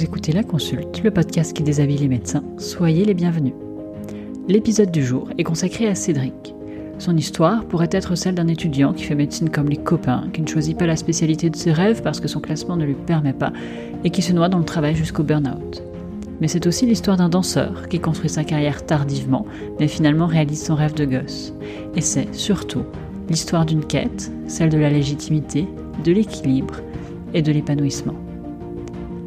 Vous écoutez La Consulte, le podcast qui déshabille les médecins. Soyez les bienvenus. L'épisode du jour est consacré à Cédric. Son histoire pourrait être celle d'un étudiant qui fait médecine comme les copains, qui ne choisit pas la spécialité de ses rêves parce que son classement ne lui permet pas, et qui se noie dans le travail jusqu'au burn-out. Mais c'est aussi l'histoire d'un danseur qui construit sa carrière tardivement, mais finalement réalise son rêve de gosse. Et c'est surtout l'histoire d'une quête, celle de la légitimité, de l'équilibre et de l'épanouissement.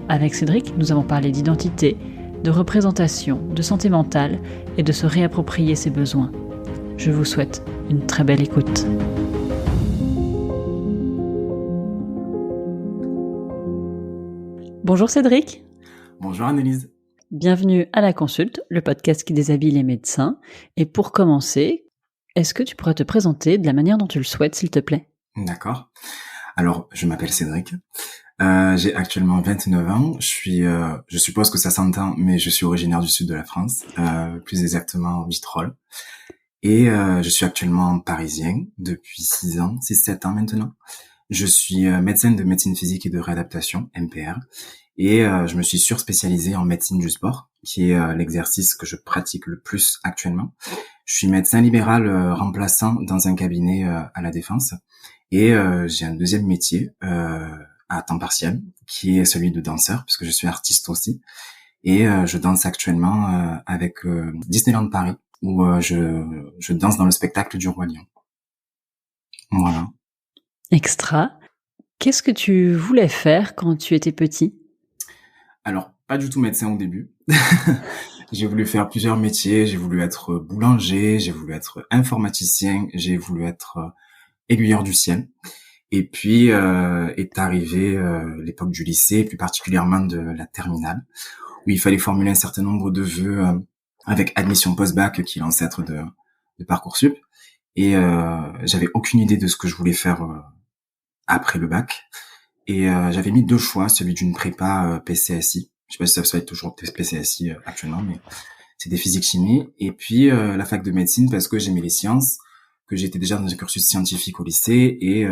Avec Cédric, nous avons parlé d'identité, de représentation, de santé mentale et de se réapproprier ses besoins. Je vous souhaite une très belle écoute. Bonjour Cédric. Bonjour Annelise. Bienvenue à La Consulte, le podcast qui déshabille les médecins. Et pour commencer, est-ce que tu pourrais te présenter de la manière dont tu le souhaites, s'il te plaît ? D'accord. Alors, je m'appelle Cédric. J'ai actuellement 29 ans. Je suppose que ça s'entend, mais je suis originaire du sud de la France, plus exactement Vitrolles. Et je suis actuellement parisien depuis 6-7 ans maintenant. Je suis médecin de médecine physique et de réadaptation, MPR. Et je me suis surspécialisé en médecine du sport, qui est l'exercice que je pratique le plus actuellement. Je suis médecin libéral remplaçant dans un cabinet à La Défense. Et j'ai un deuxième métier à temps partiel, qui est celui de danseur, puisque je suis artiste aussi. Et je danse actuellement avec Disneyland Paris, où je danse dans le spectacle du Roi Lion. Voilà. Extra. Qu'est-ce que tu voulais faire quand tu étais petit ? Alors, pas du tout médecin au début. J'ai voulu faire plusieurs métiers. J'ai voulu être boulanger, j'ai voulu être informaticien, j'ai voulu être aiguilleur du ciel. Et puis est arrivée l'époque du lycée, plus particulièrement de la terminale, où il fallait formuler un certain nombre de vœux avec admission post-bac, qui est l'ancêtre de Parcoursup. Et j'avais aucune idée de ce que je voulais faire après le bac. Et j'avais mis deux choix, celui d'une prépa PCSI. Je sais pas si ça s'appelle toujours PCSI actuellement, mais c'est des physiques-chimie. Et puis la fac de médecine, parce que j'aimais les sciences, que j'étais déjà dans un cursus scientifique au lycée et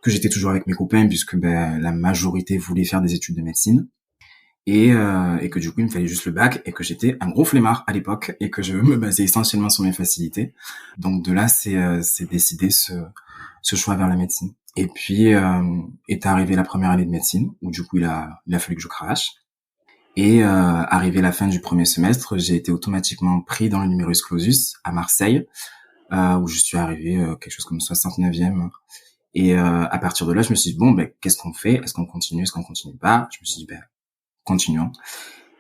que j'étais toujours avec mes copains puisque la majorité voulait faire des études de médecine et que du coup il me fallait juste le bac et que j'étais un gros flemmard à l'époque et que je me basais essentiellement sur mes facilités. Donc de là c'est décidé ce choix vers la médecine. Et puis est arrivée la première année de médecine où du coup il a fallu que je cravache. Et arrivé la fin du premier semestre, j'ai été automatiquement pris dans le numerus clausus à Marseille, où je suis arrivé quelque chose comme 69e. Et à partir de là, je me suis dit, bon, qu'est-ce qu'on fait ? Est-ce qu'on continue ? Est-ce qu'on continue pas ? Je me suis dit, continuons.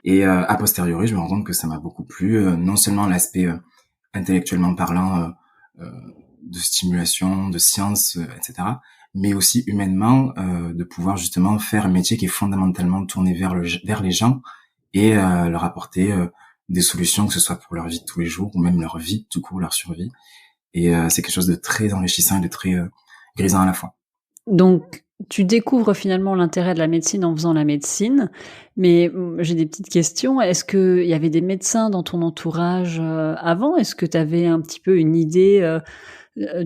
Et a posteriori, je me rends compte que ça m'a beaucoup plu, non seulement l'aspect intellectuellement parlant de stimulation, de science, etc., mais aussi humainement de pouvoir justement faire un métier qui est fondamentalement tourné vers les gens et leur apporter des solutions, que ce soit pour leur vie de tous les jours ou même leur vie tout court, leur survie. Et c'est quelque chose de très enrichissant et de très grisant à la fois. Donc, tu découvres finalement l'intérêt de la médecine en faisant la médecine, mais j'ai des petites questions. Est-ce qu'il y avait des médecins dans ton entourage avant ? Est-ce que tu avais un petit peu une idée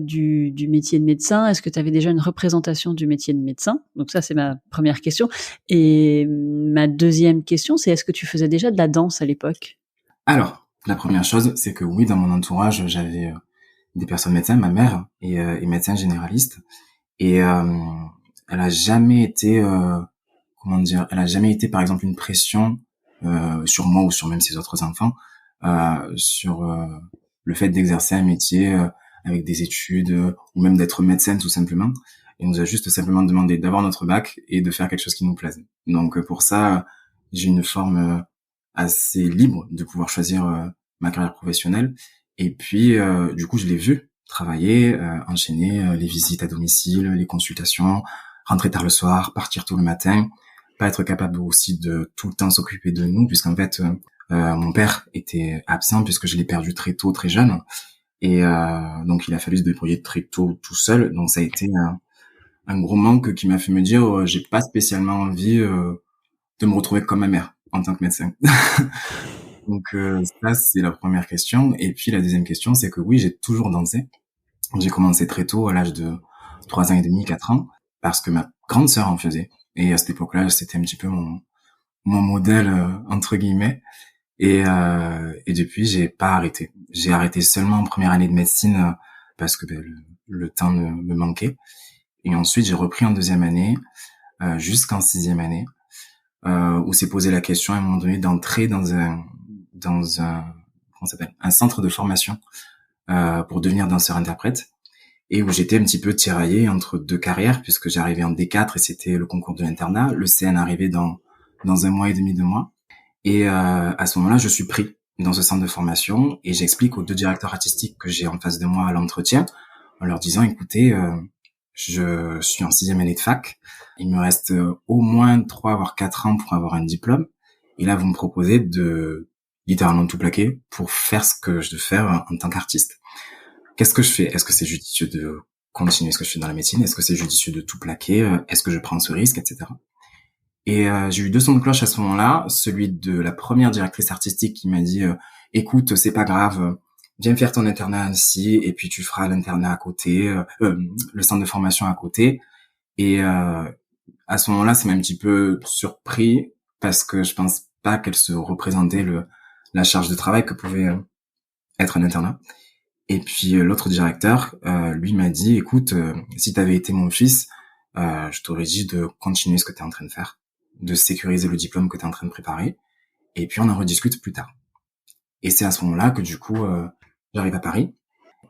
du métier de médecin ? Est-ce que tu avais déjà une représentation du métier de médecin ? Donc ça, c'est ma première question. Et ma deuxième question, c'est est-ce que tu faisais déjà de la danse à l'époque ? Alors, la première chose, c'est que oui, dans mon entourage, j'avais des personnes médecins, ma mère est médecin généraliste, et elle a jamais été, elle a jamais été par exemple une pression sur moi ou sur même ses autres enfants sur le fait d'exercer un métier avec des études ou même d'être médecin tout simplement. Elle nous a juste simplement demandé d'avoir notre bac et de faire quelque chose qui nous plaise. Donc pour ça, j'ai une forme assez libre de pouvoir choisir ma carrière professionnelle. Et puis du coup, je l'ai vu travailler, enchaîner les visites à domicile, les consultations, rentrer tard le soir, partir tôt le matin, pas être capable aussi de tout le temps s'occuper de nous, puisqu'en fait mon père était absent puisque je l'ai perdu très tôt, très jeune, et donc il a fallu se débrouiller très tôt tout seul. Donc ça a été un gros manque qui m'a fait me dire j'ai pas spécialement envie de me retrouver comme ma mère en tant que médecin. Donc ça c'est la première question. Et puis la deuxième question, c'est que oui, j'ai toujours dansé. J'ai commencé très tôt, à l'âge de 3 ans et demi, 4 ans, parce que ma grande sœur en faisait. Et à cette époque-là, c'était un petit peu mon modèle entre guillemets. Et depuis, j'ai pas arrêté. J'ai arrêté seulement en première année de médecine parce que le temps me manquait. Et ensuite, j'ai repris en deuxième année jusqu'en sixième année, où s'est posé la question à un moment donné d'entrer dans un comment ça s'appelle, un centre de formation pour devenir danseur-interprète, et où j'étais un petit peu tiraillé entre deux carrières puisque j'arrivais en D4 et c'était le concours de l'internat. Le CN arrivait dans un mois et demi, 2 mois. Et à ce moment-là, je suis pris dans ce centre de formation et j'explique aux deux directeurs artistiques que j'ai en face de moi à l'entretien en leur disant, écoutez, je suis en sixième année de fac, il me reste au moins 3 voire 4 ans pour avoir un diplôme, et là vous me proposez de littéralement tout plaquer pour faire ce que je veux faire en tant qu'artiste. Qu'est-ce que je fais? Est-ce que c'est judicieux de continuer ce que je fais dans la médecine? Est-ce que c'est judicieux de tout plaquer? Est-ce que je prends ce risque, etc. Et j'ai eu deux sons de cloche à ce moment-là, celui de la première directrice artistique qui m'a dit écoute, c'est pas grave, viens faire ton internat à Annecy et puis tu feras l'internat à côté, le centre de formation à côté. Et à ce moment-là, ça m'a un petit peu surpris parce que je pense pas qu'elle se représentait la charge de travail que pouvait être un internat. Et puis l'autre directeur, lui m'a dit écoute, si t'avais été mon fils, je t'aurais dit de continuer ce que t'es en train de faire, de sécuriser le diplôme que tu es en train de préparer, et puis on en rediscute plus tard. Et c'est à ce moment-là que du coup, j'arrive à Paris,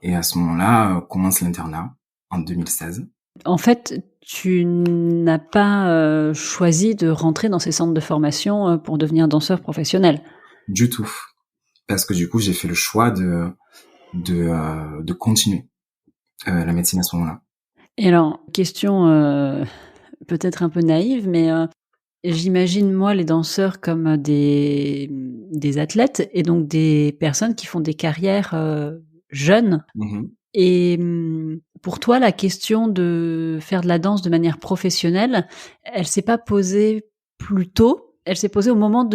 et à ce moment-là, commence l'internat, en 2016. En fait, tu n'as pas choisi de rentrer dans ces centres de formation pour devenir danseur professionnel? Du tout. Parce que du coup, j'ai fait le choix de continuer la médecine à ce moment-là. Et alors, question peut-être un peu naïve, mais j'imagine moi les danseurs comme des athlètes et donc des personnes qui font des carrières jeunes. Mm-hmm. Et pour toi, la question de faire de la danse de manière professionnelle, elle s'est pas posée plus tôt, elle s'est posée au moment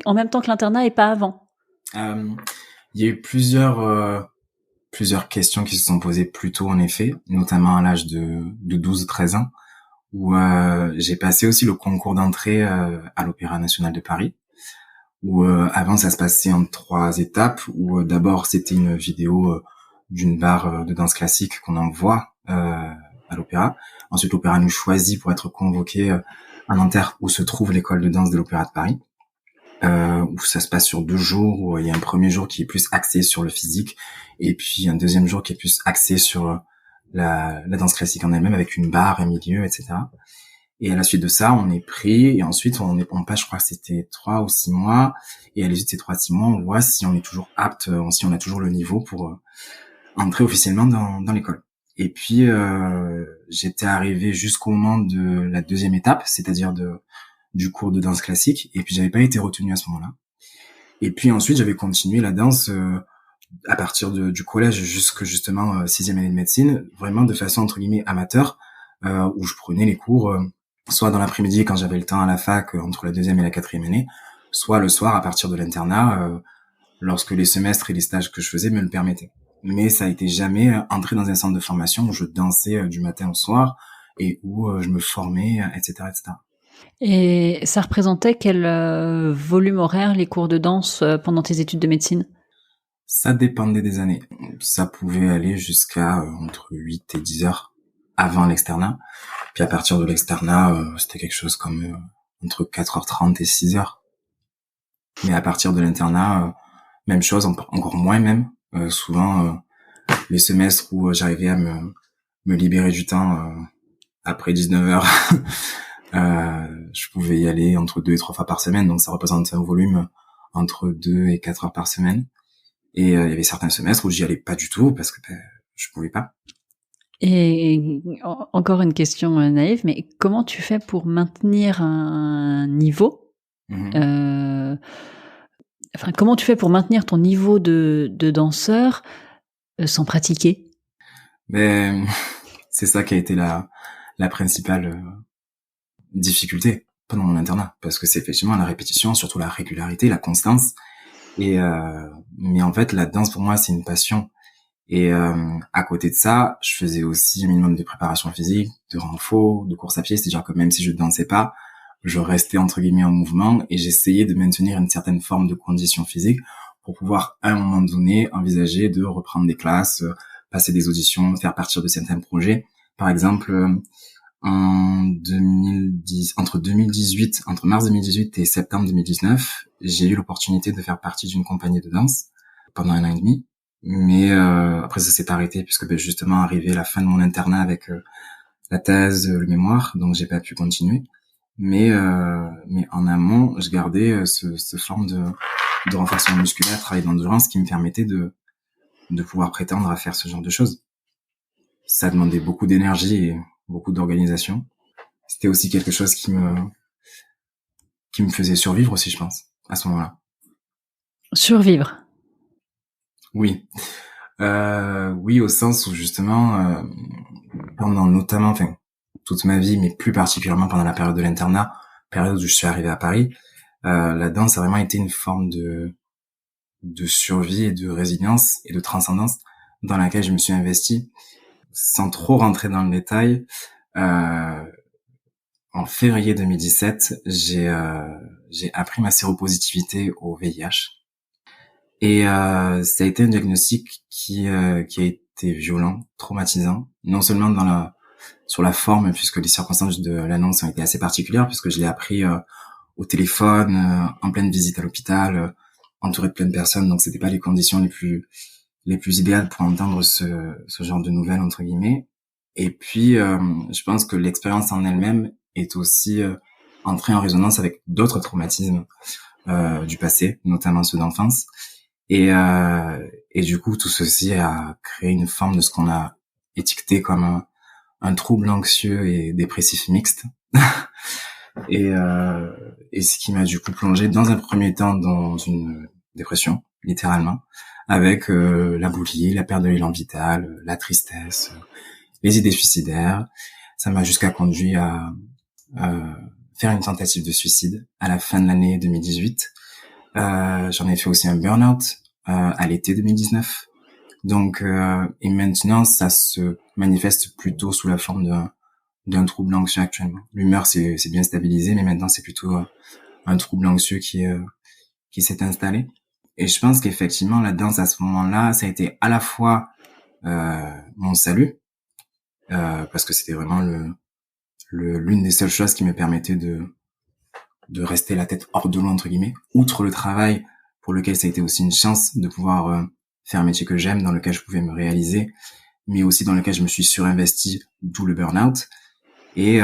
en même temps que l'internat et pas avant? Il y a eu plusieurs questions qui se sont posées plus tôt, en effet, notamment à l'âge de 12-13 ans, où j'ai passé aussi le concours d'entrée à l'Opéra national de Paris, où avant ça se passait en 3 étapes, où d'abord c'était une vidéo d'une barre de danse classique qu'on envoie à l'opéra. Ensuite l'opéra nous choisit pour être convoqué à Nanterre, où se trouve l'école de danse de l'Opéra de Paris, où ça se passe sur 2 jours, où il y a un premier jour qui est plus axé sur le physique, et puis un deuxième jour qui est plus axé sur la danse classique en elle-même, avec une barre, un milieu, etc. Et à la suite de ça, on est pris, et ensuite on passe, je crois que c'était 3 ou 6 mois, et à la suite de ces 3-6 mois, on voit si on est toujours apte, si on a toujours le niveau pour entrer officiellement dans l'école. Et puis j'étais arrivé jusqu'au moment de la deuxième étape, c'est-à-dire du cours de danse classique, et puis j'avais pas été retenu à ce moment-là. Et puis ensuite, j'avais continué la danse à partir du collège jusque justement 6e année de médecine, vraiment de façon entre guillemets amateur, où je prenais les cours soit dans l'après-midi quand j'avais le temps à la fac entre la 2e et la 4e année, soit le soir à partir de l'internat lorsque les semestres et les stages que je faisais me le permettaient. Mais ça a été jamais entrer dans un centre de formation où je dansais du matin au soir et où je me formais, etc., etc. Et ça représentait quel volume horaire les cours de danse pendant tes études de médecine? Ça dépendait des années. Ça pouvait aller jusqu'à entre 8 et 10 heures avant l'externat. Puis à partir de l'externat, c'était quelque chose comme entre 4h30 et 6h. Mais à partir de l'internat, même chose, encore moins même. Souvent, les semestres où j'arrivais à me libérer du temps après 19h, je pouvais y aller entre 2 et 3 fois par semaine. Donc ça représente un volume entre 2 et 4 heures par semaine. Et il y avait certains semestres où j'y allais pas du tout parce que je pouvais pas. Et encore une question naïve, mais comment tu fais pour maintenir un niveau Enfin, comment tu fais pour maintenir ton niveau de danseur sans pratiquer? Mais c'est ça qui a été la principale difficulté pendant mon internat, parce que c'est effectivement la répétition, surtout la régularité, la constance. Et mais en fait, la danse pour moi, c'est une passion. Et à côté de ça, je faisais aussi un minimum de préparation physique, de renfo, de course à pied, c'est-à-dire que même si je dansais pas, je restais entre guillemets en mouvement et j'essayais de maintenir une certaine forme de condition physique pour pouvoir à un moment donné envisager de reprendre des classes, passer des auditions, faire partir de certains projets. Par exemple, entre mars 2018 et septembre 2019, j'ai eu l'opportunité de faire partie d'une compagnie de danse pendant 1 an et demi. Mais après ça s'est arrêté puisque justement arrivé la fin de mon internat avec la thèse, le mémoire, donc j'ai pas pu continuer. Mais en amont, je gardais ce forme de renforcement musculaire, travail d'endurance qui me permettait de pouvoir prétendre à faire ce genre de choses. Ça demandait beaucoup d'énergie et beaucoup d'organisation. C'était aussi quelque chose qui me faisait survivre aussi, je pense, à ce moment-là. Survivre. Oui. Oui, au sens où justement, pendant notamment, toute ma vie, mais plus particulièrement pendant la période de l'internat, période où je suis arrivé à Paris, la danse a vraiment été une forme de survie et de résilience et de transcendance dans laquelle je me suis investi. Sans trop rentrer dans le détail, en février 2017, j'ai appris ma séropositivité au VIH. Et ça a été un diagnostic qui a été violent, traumatisant, non seulement sur la forme, puisque les circonstances de l'annonce ont été assez particulières, puisque je l'ai appris au téléphone, en pleine visite à l'hôpital, entouré de plein de personnes, donc c'était pas les conditions les plus idéales pour entendre ce genre de nouvelles entre guillemets. Et puis je pense que l'expérience en elle-même est aussi entrée en résonance avec d'autres traumatismes du passé, notamment ceux d'enfance. Et du coup, tout ceci a créé une forme de ce qu'on a étiqueté comme un trouble anxieux et dépressif mixte. et ce qui m'a du coup plongé dans un premier temps dans une dépression, littéralement, avec la boulie, la perte de l'élan vital, la tristesse, les idées suicidaires. Ça m'a jusqu'à conduit à faire une tentative de suicide à la fin de l'année 2018. J'en ai fait aussi un burn-out à l'été 2019. Donc et maintenant ça se manifeste plutôt sous la forme d'un trouble anxieux actuellement. L'humeur c'est bien stabilisé, mais maintenant c'est plutôt un trouble anxieux qui s'est installé. Et je pense qu'effectivement la danse à ce moment-là, ça a été à la fois mon salut, parce que c'était vraiment l'une des seules choses qui me permettait de rester la tête hors de l'eau entre guillemets, outre le travail pour lequel ça a été aussi une chance de pouvoir faire un métier que j'aime, dans lequel je pouvais me réaliser, mais aussi dans lequel je me suis surinvesti, d'où le burn-out. Et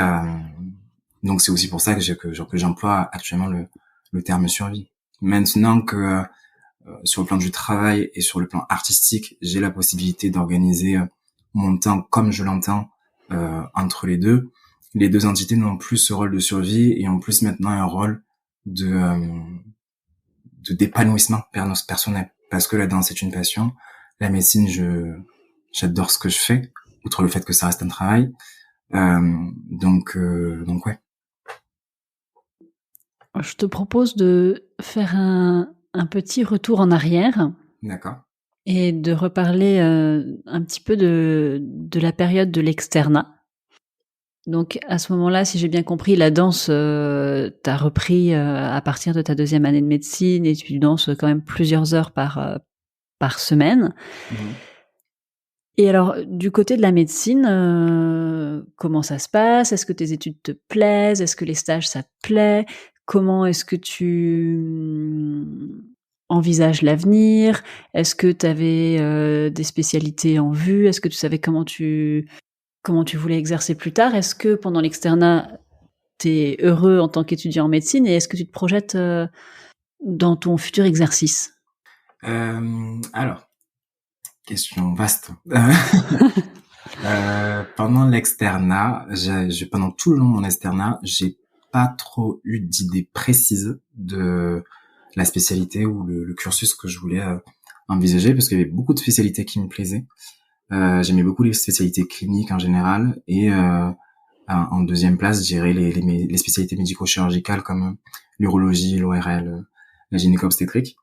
donc c'est aussi pour ça que j'emploie actuellement le terme survie. Maintenant que sur le plan du travail et sur le plan artistique, j'ai la possibilité d'organiser mon temps comme je l'entends entre les deux. Les deux entités n'ont plus ce rôle de survie et ont plus maintenant un rôle de d'épanouissement personnel. Parce que la danse est une passion, la médecine, j'adore ce que je fais, outre le fait que ça reste un travail. Donc ouais. Je te propose de faire un petit retour en arrière. D'accord. Et de reparler un petit peu de la période de l'externat. Donc à ce moment-là, si j'ai bien compris, la danse, t'as repris à partir de ta 2e année de médecine et tu danses quand même plusieurs heures par semaine. Mmh. Et alors, du côté de la médecine, comment ça se passe? Est-ce que tes études te plaisent? Est-ce que les stages, ça te plaît? Comment est-ce que tu envisages l'avenir? Est-ce que tu avais des spécialités en vue? Est-ce que tu savais comment tu voulais exercer plus tard? Est-ce que pendant l'externat, tu es heureux en tant qu'étudiant en médecine et est-ce que tu te projettes dans ton futur exercice? Alors, question vaste. Pendant l'externat, pendant tout le long de mon externat, j'ai pas trop eu d'idée précise de la spécialité ou le cursus que je voulais envisager, parce qu'il y avait beaucoup de spécialités qui me plaisaient. J'aimais beaucoup les spécialités cliniques en général, et en deuxième place, je dirais les spécialités médico-chirurgicales comme l'urologie, l'ORL, la gynéco-obstétrique.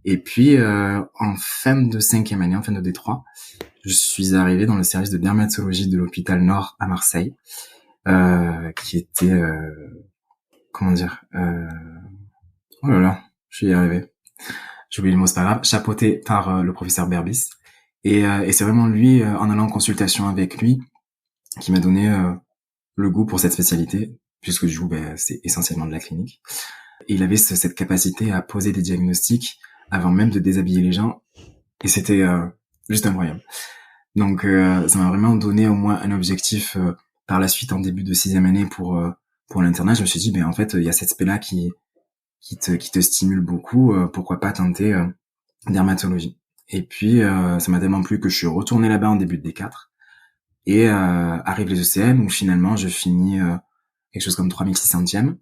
Et puis en fin de 5e année, en fin de D3, je suis arrivé dans le service de dermatologie de l'hôpital Nord à Marseille, qui était comment dire, oh là là, je vais y arriver. J'ai oublié le mot, c'est pas grave. Chapeauté par le professeur Berbis. Et c'est vraiment lui, en allant en consultation avec lui, qui m'a donné le goût pour cette spécialité, puisque du coup, c'est essentiellement de la clinique. Et il avait cette capacité à poser des diagnostics avant même de déshabiller les gens, et c'était juste incroyable. Donc ça m'a vraiment donné au moins un objectif par la suite en début de 6e année pour l'internat. Je me suis dit, en fait, il y a cet aspect-là qui te stimule beaucoup, pourquoi pas tenter dermatologie. Et puis ça m'a tellement plu que je suis retourné là-bas en début de D4, et arrive les ECM où finalement je finis quelque chose comme 3600e,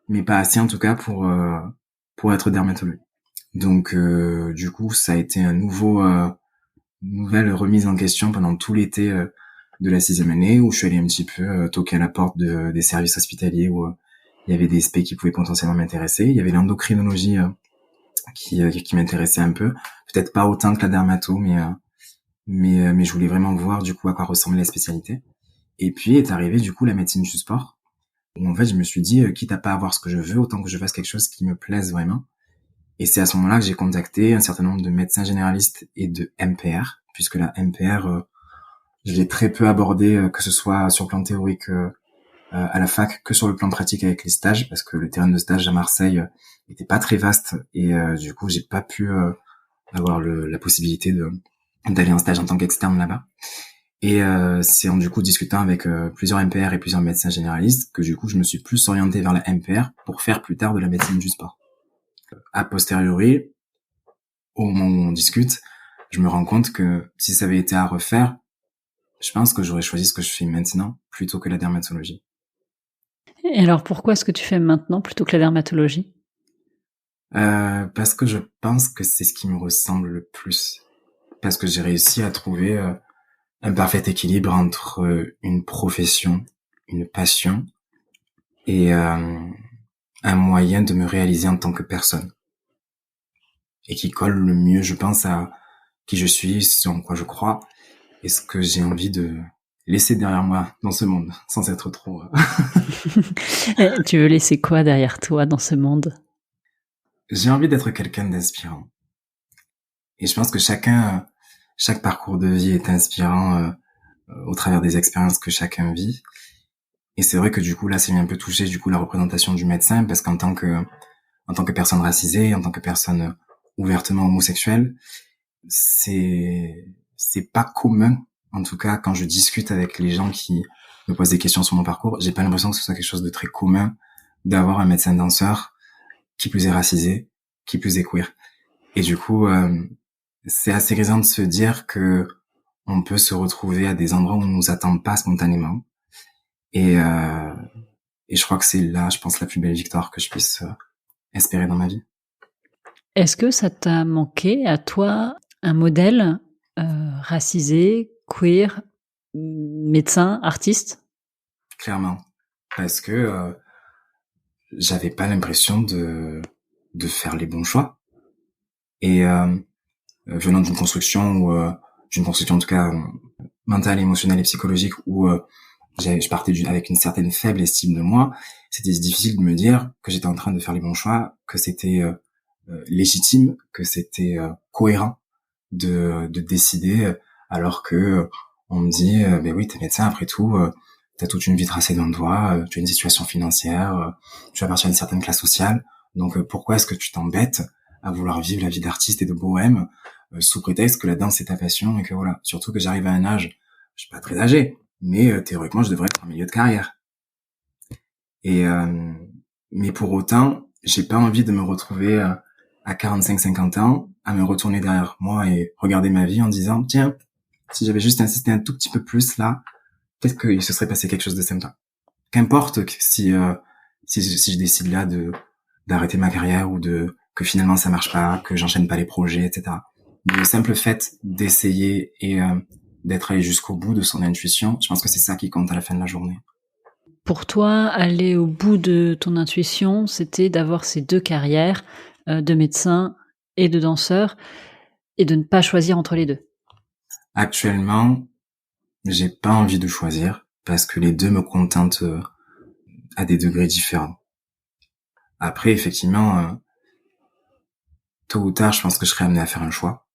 mais pas assez en tout cas pour être dermatologue. Donc du coup ça a été un nouvelle remise en question pendant tout l'été de la 6e année, où je suis allé un petit peu toquer à la porte des services hospitaliers où il y avait des SP qui pouvaient potentiellement m'intéresser. Il y avait l'endocrinologie qui m'intéressait un peu, peut-être pas autant que la dermato, mais je voulais vraiment voir du coup à quoi ressemblait la spécialité. Et puis est arrivée du coup la médecine du sport, où en fait je me suis dit quitte à pas avoir ce que je veux, autant que je fasse quelque chose qui me plaise vraiment. Et c'est à ce moment-là que j'ai contacté un certain nombre de médecins généralistes et de MPR, puisque la MPR, je l'ai très peu abordé, que ce soit sur le plan théorique à la fac, que sur le plan pratique avec les stages, parce que le terrain de stage à Marseille était pas très vaste, et du coup j'ai pas pu avoir la possibilité d'aller en stage en tant qu'externe là-bas. Et c'est en du coup discutant avec plusieurs MPR et plusieurs médecins généralistes que du coup je me suis plus orienté vers la MPR pour faire plus tard de la médecine du sport. A posteriori, au moment où on discute, je me rends compte que si ça avait été à refaire, je pense que j'aurais choisi ce que je fais maintenant plutôt que la dermatologie. Et alors pourquoi est-ce que tu fais maintenant plutôt que la dermatologie ? Parce que je pense que c'est ce qui me ressemble le plus. Parce que j'ai réussi à trouver un parfait équilibre entre une profession, une passion et un moyen de me réaliser en tant que personne. Et qui colle le mieux, je pense, à qui je suis, ce en quoi je crois, et ce que j'ai envie de laisser derrière moi dans ce monde, sans être trop... Tu veux laisser quoi derrière toi dans ce monde ? J'ai envie d'être quelqu'un d'inspirant. Et je pense que chaque parcours de vie est inspirant au travers des expériences que chacun vit. Et c'est vrai que du coup, là, ça vient un peu toucher du coup la représentation du médecin, parce qu'en tant que personne racisée, en tant que personne ouvertement homosexuelle, c'est pas commun. En tout cas, quand je discute avec les gens qui me posent des questions sur mon parcours, j'ai pas l'impression que ce soit quelque chose de très commun d'avoir un médecin danseur qui plus est racisé, qui plus est queer. Et du coup, c'est assez grisant de se dire que on peut se retrouver à des endroits où on nous attend pas spontanément. Et je crois que c'est là, je pense, la plus belle victoire que je puisse espérer dans ma vie. Est-ce que ça t'a manqué à toi un modèle racisé, queer, médecin, artiste ? Clairement, parce que j'avais pas l'impression de faire les bons choix. Et venant d'une construction en tout cas mentale, émotionnelle et psychologique où je partais avec une certaine faible estime de moi, c'était difficile de me dire que j'étais en train de faire les bons choix, que c'était légitime, que c'était cohérent de décider, alors que on me dit oui, t'es médecin après tout, t'as toute une vie tracée devant toi, tu as une situation financière, tu appartiens à une certaine classe sociale, donc pourquoi est-ce que tu t'embêtes à vouloir vivre la vie d'artiste et de bohème sous prétexte que la danse c'est ta passion, et que voilà, surtout que j'arrive à un âge, je suis pas très âgé, mais théoriquement je devrais être en milieu de carrière. Et mais pour autant, j'ai pas envie de me retrouver à 45-50 ans à me retourner derrière moi et regarder ma vie en disant tiens, si j'avais juste insisté un tout petit peu plus là, peut-être qu'il se serait passé quelque chose de sympa. Qu'importe si je décide là d'arrêter ma carrière, ou que finalement ça marche pas, que j'enchaîne pas les projets, etc. Le simple fait d'essayer et d'être allé jusqu'au bout de son intuition, je pense que c'est ça qui compte à la fin de la journée. Pour toi, aller au bout de ton intuition, c'était d'avoir ces deux carrières, de médecin et de danseur, et de ne pas choisir entre les deux. Actuellement, j'ai pas envie de choisir, parce que les deux me contentent à des degrés différents. Après, effectivement, tôt ou tard, je pense que je serai amené à faire un choix.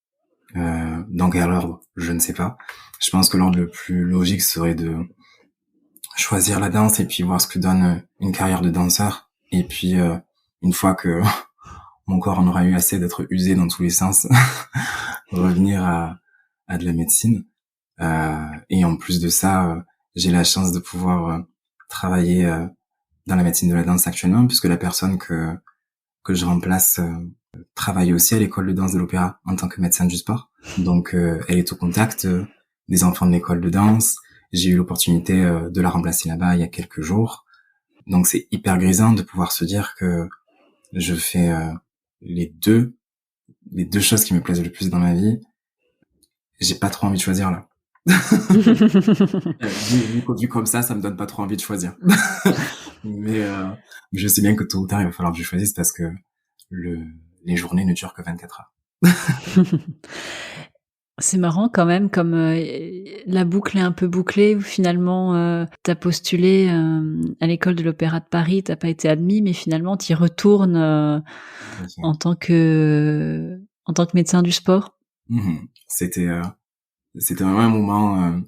Dans quel ordre, je ne sais pas. Je pense que l'ordre le plus logique serait de choisir la danse et puis voir ce que donne une carrière de danseur. Et puis, une fois que mon corps en aura eu assez d'être usé dans tous les sens, revenir à de la médecine. Et en plus de ça, j'ai la chance de pouvoir travailler dans la médecine de la danse actuellement, puisque la personne que je remplace travaille aussi à l'école de danse de l'Opéra en tant que médecin du sport. Donc, elle est au contact des enfants de l'école de danse. J'ai eu l'opportunité de la remplacer là-bas il y a quelques jours. Donc, c'est hyper grisant de pouvoir se dire que je fais les deux choses qui me plaisent le plus dans ma vie. J'ai pas trop envie de choisir là. Vu comme ça me donne pas trop envie de choisir. Mais je sais bien que tôt ou tard, il va falloir que je choisisse parce que les journées ne durent que 24 heures. C'est marrant quand même, comme la boucle est un peu bouclée, où finalement t'as postulé à l'école de l'Opéra de Paris, t'as pas été admis, mais finalement t'y retournes en tant que médecin du sport. C'était vraiment un moment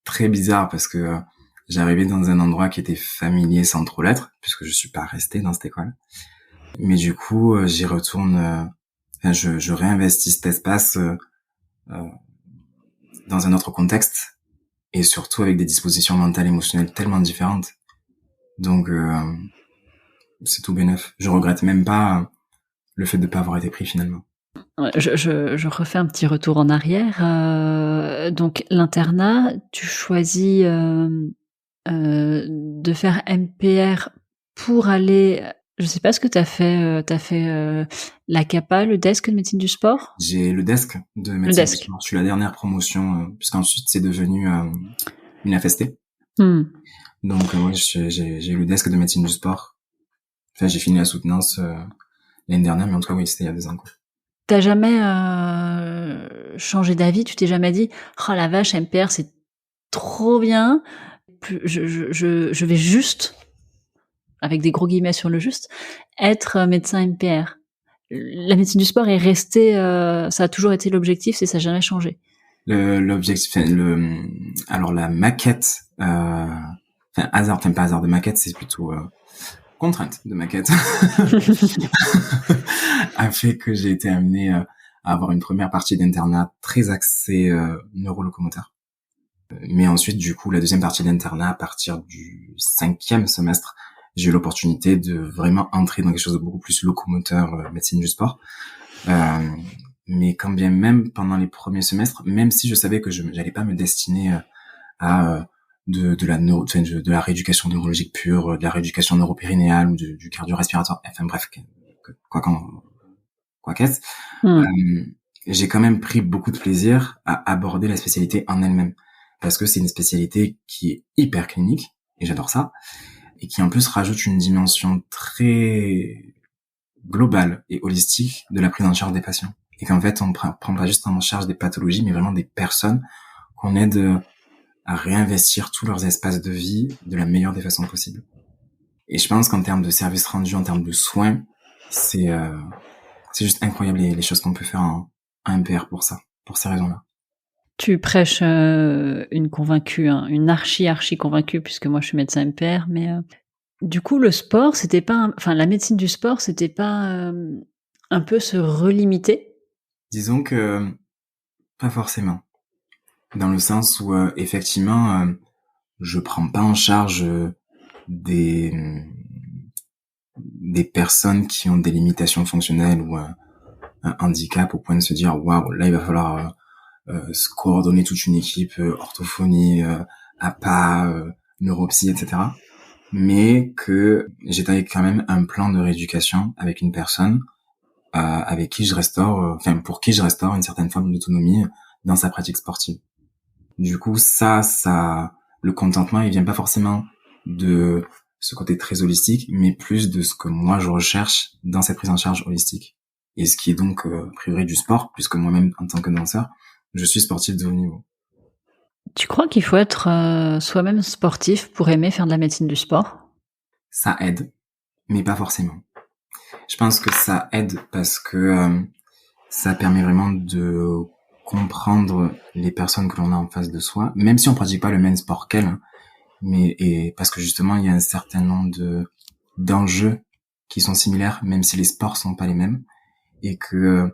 très bizarre parce que j'arrivais dans un endroit qui était familier sans trop l'être, puisque je suis pas resté dans cette école. Mais du coup, j'y retourne, je réinvestis cet espace dans un autre contexte et surtout avec des dispositions mentales et émotionnelles tellement différentes. Donc, c'est tout bénef. Je regrette même pas le fait de pas avoir été pris finalement. Je refais un petit retour en arrière. Donc l'internat, tu choisis de faire MPR pour aller. Je sais pas ce que t'as fait. T'as fait la CAPA, le desk de médecine du sport. J'ai le desk de médecine du sport. Je suis la dernière promotion, puisqu'ensuite c'est devenu une FST. Donc ouais, j'ai eu le desk de médecine du sport. Enfin, j'ai fini la soutenance l'année dernière, mais en tout cas oui, c'était il y a 2 ans quoi. T'as jamais changé d'avis? Tu t'es jamais dit « Oh la vache, MPR c'est trop bien, je vais juste, avec des gros guillemets sur le juste, être médecin MPR ». La médecine du sport est restée, ça a toujours été l'objectif et ça n'a jamais changé. L'objectif, alors la maquette, pas hasard de maquette, c'est plutôt contrainte de maquette, a fait que j'ai été amené à avoir une première partie d'internat très axée neurolocomoteur. Mais ensuite, du coup, la deuxième partie d'internat, à partir du 5e semestre, j'ai eu l'opportunité de vraiment entrer dans quelque chose de beaucoup plus locomoteur, médecine du sport. Mais quand bien même, pendant les premiers semestres, même si je savais que j'allais pas me destiner à de la rééducation neurologique pure, de la rééducation neuropérinéale ou du cardio-respiratoire, enfin bref, quoi qu'est-ce, j'ai quand même pris beaucoup de plaisir à aborder la spécialité en elle-même. Parce que c'est une spécialité qui est hyper clinique, et j'adore ça, et qui en plus rajoute une dimension très globale et holistique de la prise en charge des patients. Et qu'en fait, on prend pas juste en charge des pathologies, mais vraiment des personnes qu'on aide à réinvestir tous leurs espaces de vie de la meilleure des façons possibles. Et je pense qu'en termes de services rendus, en termes de soins, c'est juste incroyable les choses qu'on peut faire en MPR pour ça, pour ces raisons-là. Tu prêches une convaincue, hein, une archi convaincue, puisque moi je suis médecin MPR, mais du coup le sport, c'était pas, la médecine du sport, c'était pas un peu se relimiter? Disons que pas forcément, dans le sens où effectivement, je prends pas en charge des personnes qui ont des limitations fonctionnelles ou un handicap au point de se dire waouh, là il va falloir se coordonner toute une équipe, orthophonie, APA, neuropsy, etc. Mais que j'étais quand même un plan de rééducation avec une personne avec qui je restaure, pour qui je restaure une certaine forme d'autonomie dans sa pratique sportive. Du coup, ça, le contentement, il vient pas forcément de ce côté très holistique, mais plus de ce que moi je recherche dans cette prise en charge holistique. Et ce qui est donc priori du sport, puisque moi-même, en tant que danseur, je suis sportif de haut niveau. Tu crois qu'il faut être soi-même sportif pour aimer faire de la médecine du sport? Ça aide. mais pas forcément. Je pense que ça aide parce que ça permet vraiment de comprendre les personnes que l'on a en face de soi, même si on pratique pas le même sport qu'elles, hein, et parce que justement il y a un certain nombre d'enjeux qui sont similaires, même si les sports sont pas les mêmes, et que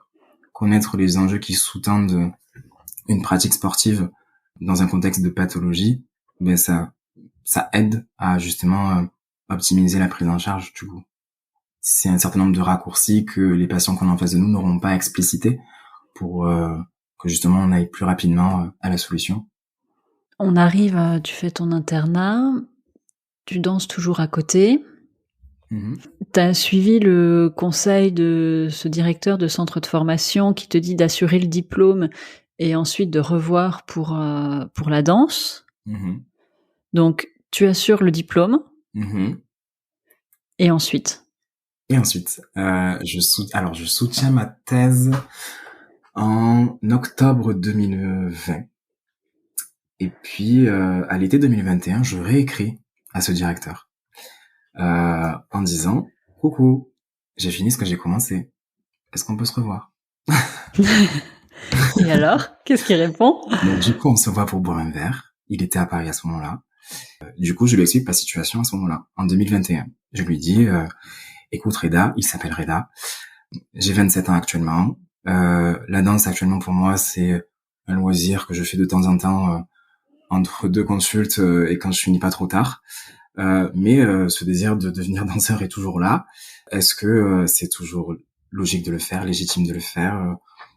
connaître les enjeux qui sous-tendent une pratique sportive dans un contexte de pathologie, ben ça aide à justement optimiser la prise en charge du coup. C'est un certain nombre de raccourcis que les patients qu'on a en face de nous n'auront pas explicités pour que justement on aille plus rapidement à la solution. On arrive, tu fais ton internat, tu danses toujours à côté. T'as suivi le conseil de ce directeur de centre de formation qui te dit d'assurer le diplôme et ensuite de revoir pour la danse. Donc, tu assures le diplôme. Et ensuite je soutiens ma thèse en octobre 2020. Et puis, à l'été 2021, je réécris à ce directeur en disant « Coucou, j'ai fini ce que j'ai commencé. Est-ce qu'on peut se revoir ?» Et alors, qu'est-ce qu'il répond? Donc, du coup, on se voit pour boire un verre. Il était à Paris à ce moment-là. Du coup, je lui explique ma situation à ce moment-là, en 2021. Je lui dis écoute Reda, il s'appelle Reda. J'ai 27 ans actuellement. La danse actuellement pour moi, c'est un loisir que je fais de temps en temps entre 2 consultes et quand je finis pas trop tard. Mais ce désir de devenir danseur est toujours là. Est-ce que c'est toujours logique de le faire, légitime de le faire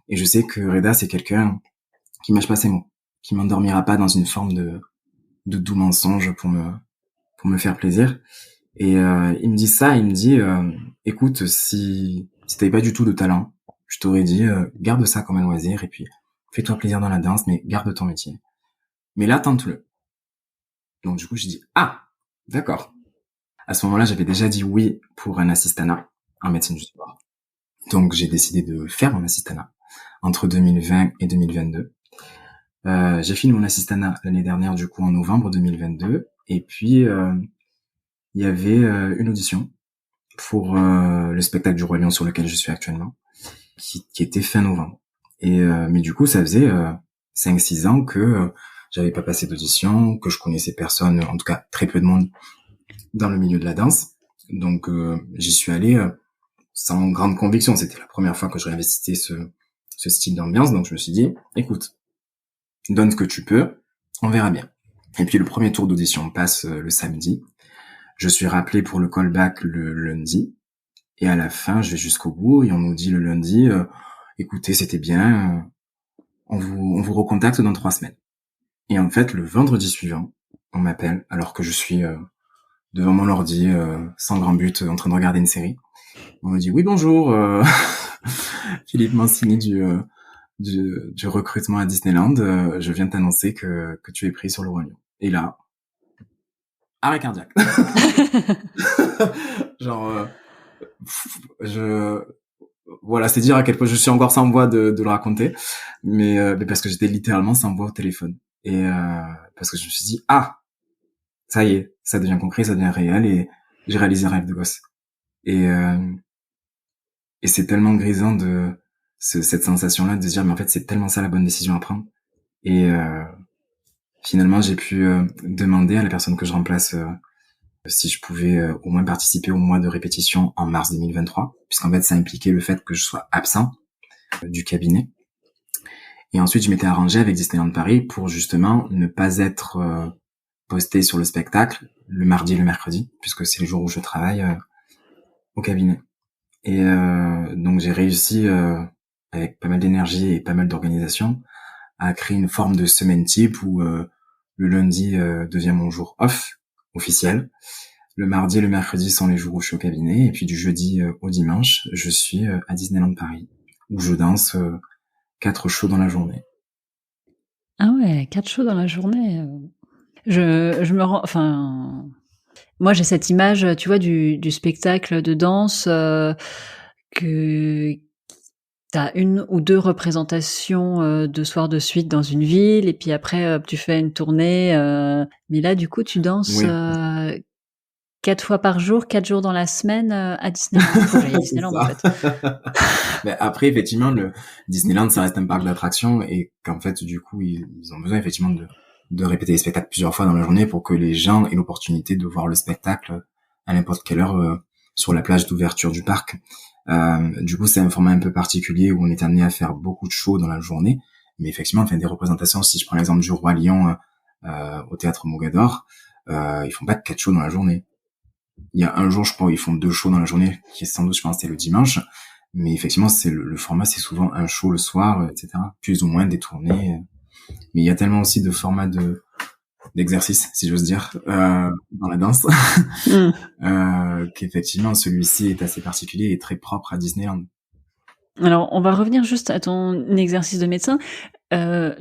Et je sais que Reda, c'est quelqu'un qui mâche pas ses mots, qui m'endormira pas dans une forme de doux mensonge pour me faire plaisir. Et il me dit ça, il me dit écoute, si t'avais pas du tout de talent, je t'aurais dit garde ça comme un loisir et puis fais-toi plaisir dans la danse, mais garde ton métier. Mais là, tente-le. Donc du coup, je dis ah, d'accord. À ce moment-là, j'avais déjà dit oui pour un assistanat en médecine du sport. Donc j'ai décidé de faire mon assistanat entre 2020 et 2022. J'ai fini mon assistanat l'année dernière, du coup en novembre 2022. Et puis il y avait une audition pour le spectacle du Roi Lion sur lequel je suis actuellement, qui était fin novembre. Et mais du coup, ça faisait 5-6 ans que j'avais pas passé d'audition, que je connaissais personne, en tout cas très peu de monde dans le milieu de la danse. Donc j'y suis allé sans grande conviction. C'était la première fois que je réinvestissais ce style d'ambiance, donc je me suis dit, écoute, donne ce que tu peux, on verra bien. Et puis le premier tour d'audition passe le samedi. Je suis rappelé pour le callback le lundi. Et à la fin, je vais jusqu'au bout et on nous dit le lundi, écoutez, c'était bien, on vous recontacte dans 3 semaines. Et en fait, le vendredi suivant, on m'appelle alors que je suis devant mon ordi, sans grand but, en train de regarder une série. On me dit oui bonjour, Philippe Mancini du recrutement à Disneyland, je viens t'annoncer que tu es pris sur le Roi Lion. Et là, arrêt cardiaque. Genre, voilà, c'est dire à quel point je suis encore sans voix de le raconter, mais parce que j'étais littéralement sans voix au téléphone. Et parce que je me suis dit, ah, ça y est, ça devient concret, ça devient réel, et j'ai réalisé un rêve de gosse. Et c'est tellement grisant cette sensation-là de se dire, mais en fait, c'est tellement ça la bonne décision à prendre. Et finalement, j'ai pu demander à la personne que je remplace si je pouvais au moins participer au mois de répétition en mars 2023, puisqu'en fait, ça impliquait le fait que je sois absent du cabinet. Et ensuite, je m'étais arrangé avec Disneyland Paris pour justement ne pas être posté sur le spectacle le mardi et le mercredi, puisque c'est les jours où je travaille au cabinet. Et donc, j'ai réussi, avec pas mal d'énergie et pas mal d'organisation, à créer une forme de semaine type où le lundi devient mon jour off officiel. Le mardi et le mercredi sont les jours où je suis au cabinet. Et puis du jeudi au dimanche, je suis à Disneyland Paris, où je danse 4 shows dans la journée. Ah ouais, 4 shows dans la journée. Je me rends... Enfin... Moi, j'ai cette image, tu vois, du spectacle de danse que t'as 1 ou 2 représentations de soir de suite dans une ville, et puis après, tu fais une tournée. Mais là, du coup, tu danses Oui. 4 fois par jour, 4 jours dans la semaine, à Disneyland. Faut que j'aille à C'est Disneyland, en ça. fait. Mais après, effectivement, le Disneyland, ça reste un parc d'attractions et qu'en fait, du coup, ils ont besoin effectivement de répéter les spectacles plusieurs fois dans la journée pour que les gens aient l'opportunité de voir le spectacle à n'importe quelle heure sur la plage d'ouverture du parc. Du coup, c'est un format un peu particulier où on est amené à faire beaucoup de shows dans la journée. Mais effectivement, enfin, des représentations, si je prends l'exemple du Roi Lion au théâtre Mogador, ils font pas 4 shows dans la journée. Il y a un jour, je crois, où ils font 2 shows dans la journée, qui est sans doute, je pense, c'est le dimanche. Mais effectivement, c'est le format, c'est souvent un show le soir, etc. Plus ou moins des tournées. Mais il y a tellement aussi de formats d'exercice, si j'ose dire, dans la danse, qu'effectivement, celui-ci est assez particulier et très propre à Disneyland. Alors, on va revenir juste à ton exercice de médecin.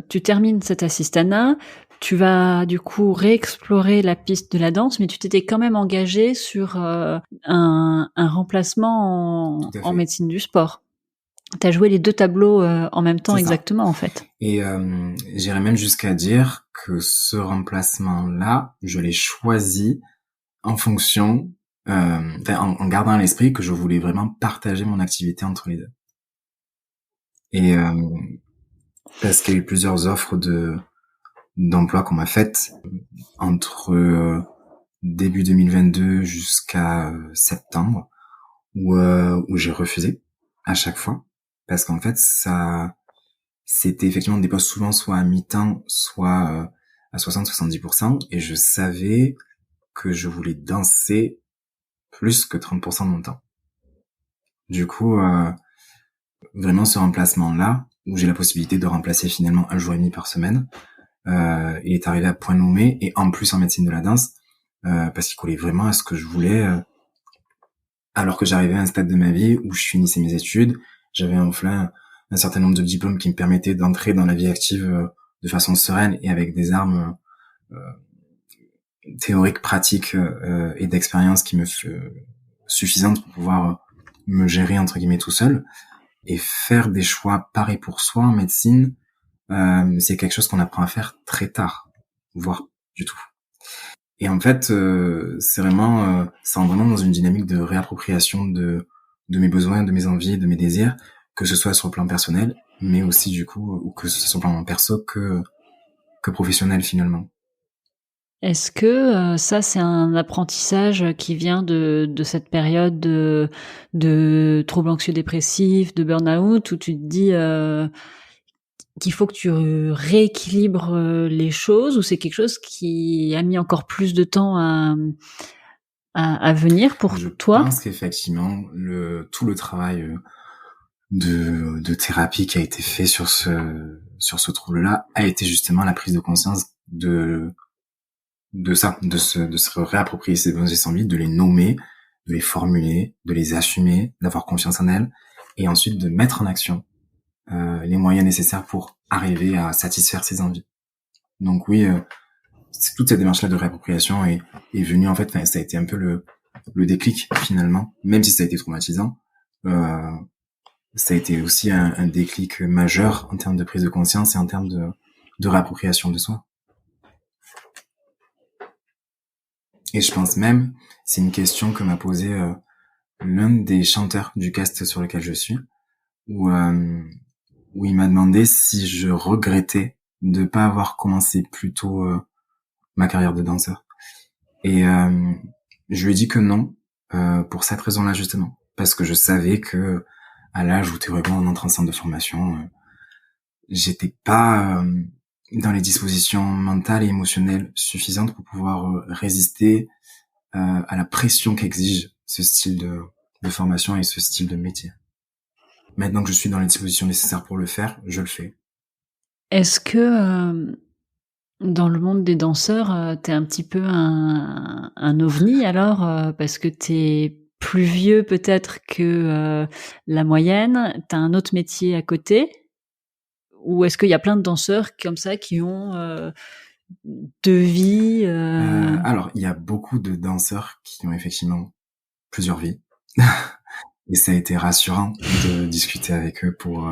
Tu termines cet assistanat, tu vas du coup réexplorer la piste de la danse, mais tu t'étais quand même engagé sur un remplacement Tout à en fait. médecine du sport. T'as joué les 2 tableaux en même temps C'est ça. exactement, en fait. Et j'irais même jusqu'à dire que ce remplacement-là, je l'ai choisi en fonction, en gardant à l'esprit que je voulais vraiment partager mon activité entre les deux. Et parce qu'il y a eu plusieurs offres d'emploi qu'on m'a faites entre début 2022 jusqu'à septembre, où j'ai refusé à chaque fois, parce qu'en fait, c'était effectivement des postes souvent soit à mi-temps, soit à 60-70%, et je savais que je voulais danser plus que 30% de mon temps. Du coup, vraiment ce remplacement-là, où j'ai la possibilité de remplacer finalement 1 jour et demi par semaine, il est arrivé à point nommé, et en plus en médecine de la danse, parce qu'il collait vraiment à ce que je voulais, alors que j'arrivais à un stade de ma vie où je finissais mes études, j'avais enfin un certain nombre de diplômes qui me permettaient d'entrer dans la vie active de façon sereine et avec des armes théoriques, pratiques et d'expérience qui me suffisantes pour pouvoir me gérer entre guillemets tout seul. Et faire des choix pareils pour soi en médecine, c'est quelque chose qu'on apprend à faire très tard, voire du tout. Et en fait, c'est vraiment, ça rentre vraiment dans une dynamique de réappropriation de mes besoins, de mes envies, de mes désirs, que ce soit sur le plan personnel, mais aussi du coup, ou que ce soit sur le plan perso que professionnel finalement. Est-ce que ça, c'est un apprentissage qui vient de cette période de troubles anxieux-dépressifs, de burn-out, où tu te dis qu'il faut que tu rééquilibres les choses, ou c'est quelque chose qui a mis encore plus de temps à venir pour Je toi? pense qu'effectivement, tout le travail de thérapie qui a été fait sur ce trouble-là a été justement la prise de conscience de ça, de se réapproprier ses besoins et ses envies, de les nommer, de les formuler, de les assumer, d'avoir confiance en elles, et ensuite de mettre en action les moyens nécessaires pour arriver à satisfaire ses envies. Donc oui, toute cette démarche-là de réappropriation est venue en fait, ça a été un peu le déclic finalement, même si ça a été traumatisant. Ça a été aussi un déclic majeur en termes de prise de conscience et en termes de réappropriation de soi. Et je pense même, c'est une question que m'a posée l'un des chanteurs du cast sur lequel je suis, où il m'a demandé si je regrettais de pas avoir commencé plus tôt ma carrière de danseur. Et je lui ai dit que non, pour cette raison-là justement, parce que je savais que à l'âge où théoriquement on entre en centre de formation, j'étais pas dans les dispositions mentales et émotionnelles suffisantes pour pouvoir résister à la pression qu'exige ce style de formation et ce style de métier. Maintenant que je suis dans les dispositions nécessaires pour le faire, je le fais. Est-ce que dans le monde des danseurs, t'es un petit peu un ovni alors, parce que t'es plus vieux peut-être que la moyenne, t'as un autre métier à côté? Ou est-ce qu'il y a plein de danseurs comme ça qui ont 2 vies Alors, il y a beaucoup de danseurs qui ont effectivement plusieurs vies. Et ça a été rassurant de discuter avec eux pour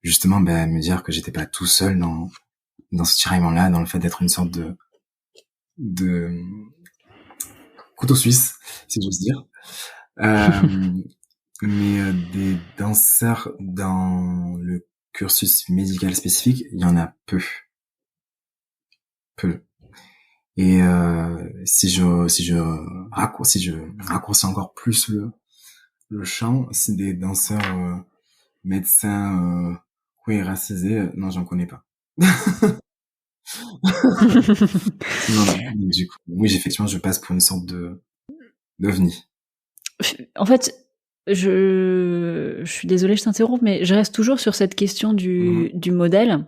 justement me dire que j'étais pas tout seul dans ce tiraillement-là, dans le fait d'être une sorte de couteau suisse, si j'ose dire. Euh, mais des danseurs dans le cursus médical spécifique, il y en a peu. Peu. Et si je raccourcis encore plus le champ, c'est des danseurs médecins racisés, non, j'en connais pas. Non, non. Du coup, oui, effectivement, je passe pour une sorte de d'ovni. En fait, je suis désolée, je t'interromps, mais je reste toujours sur cette question du modèle.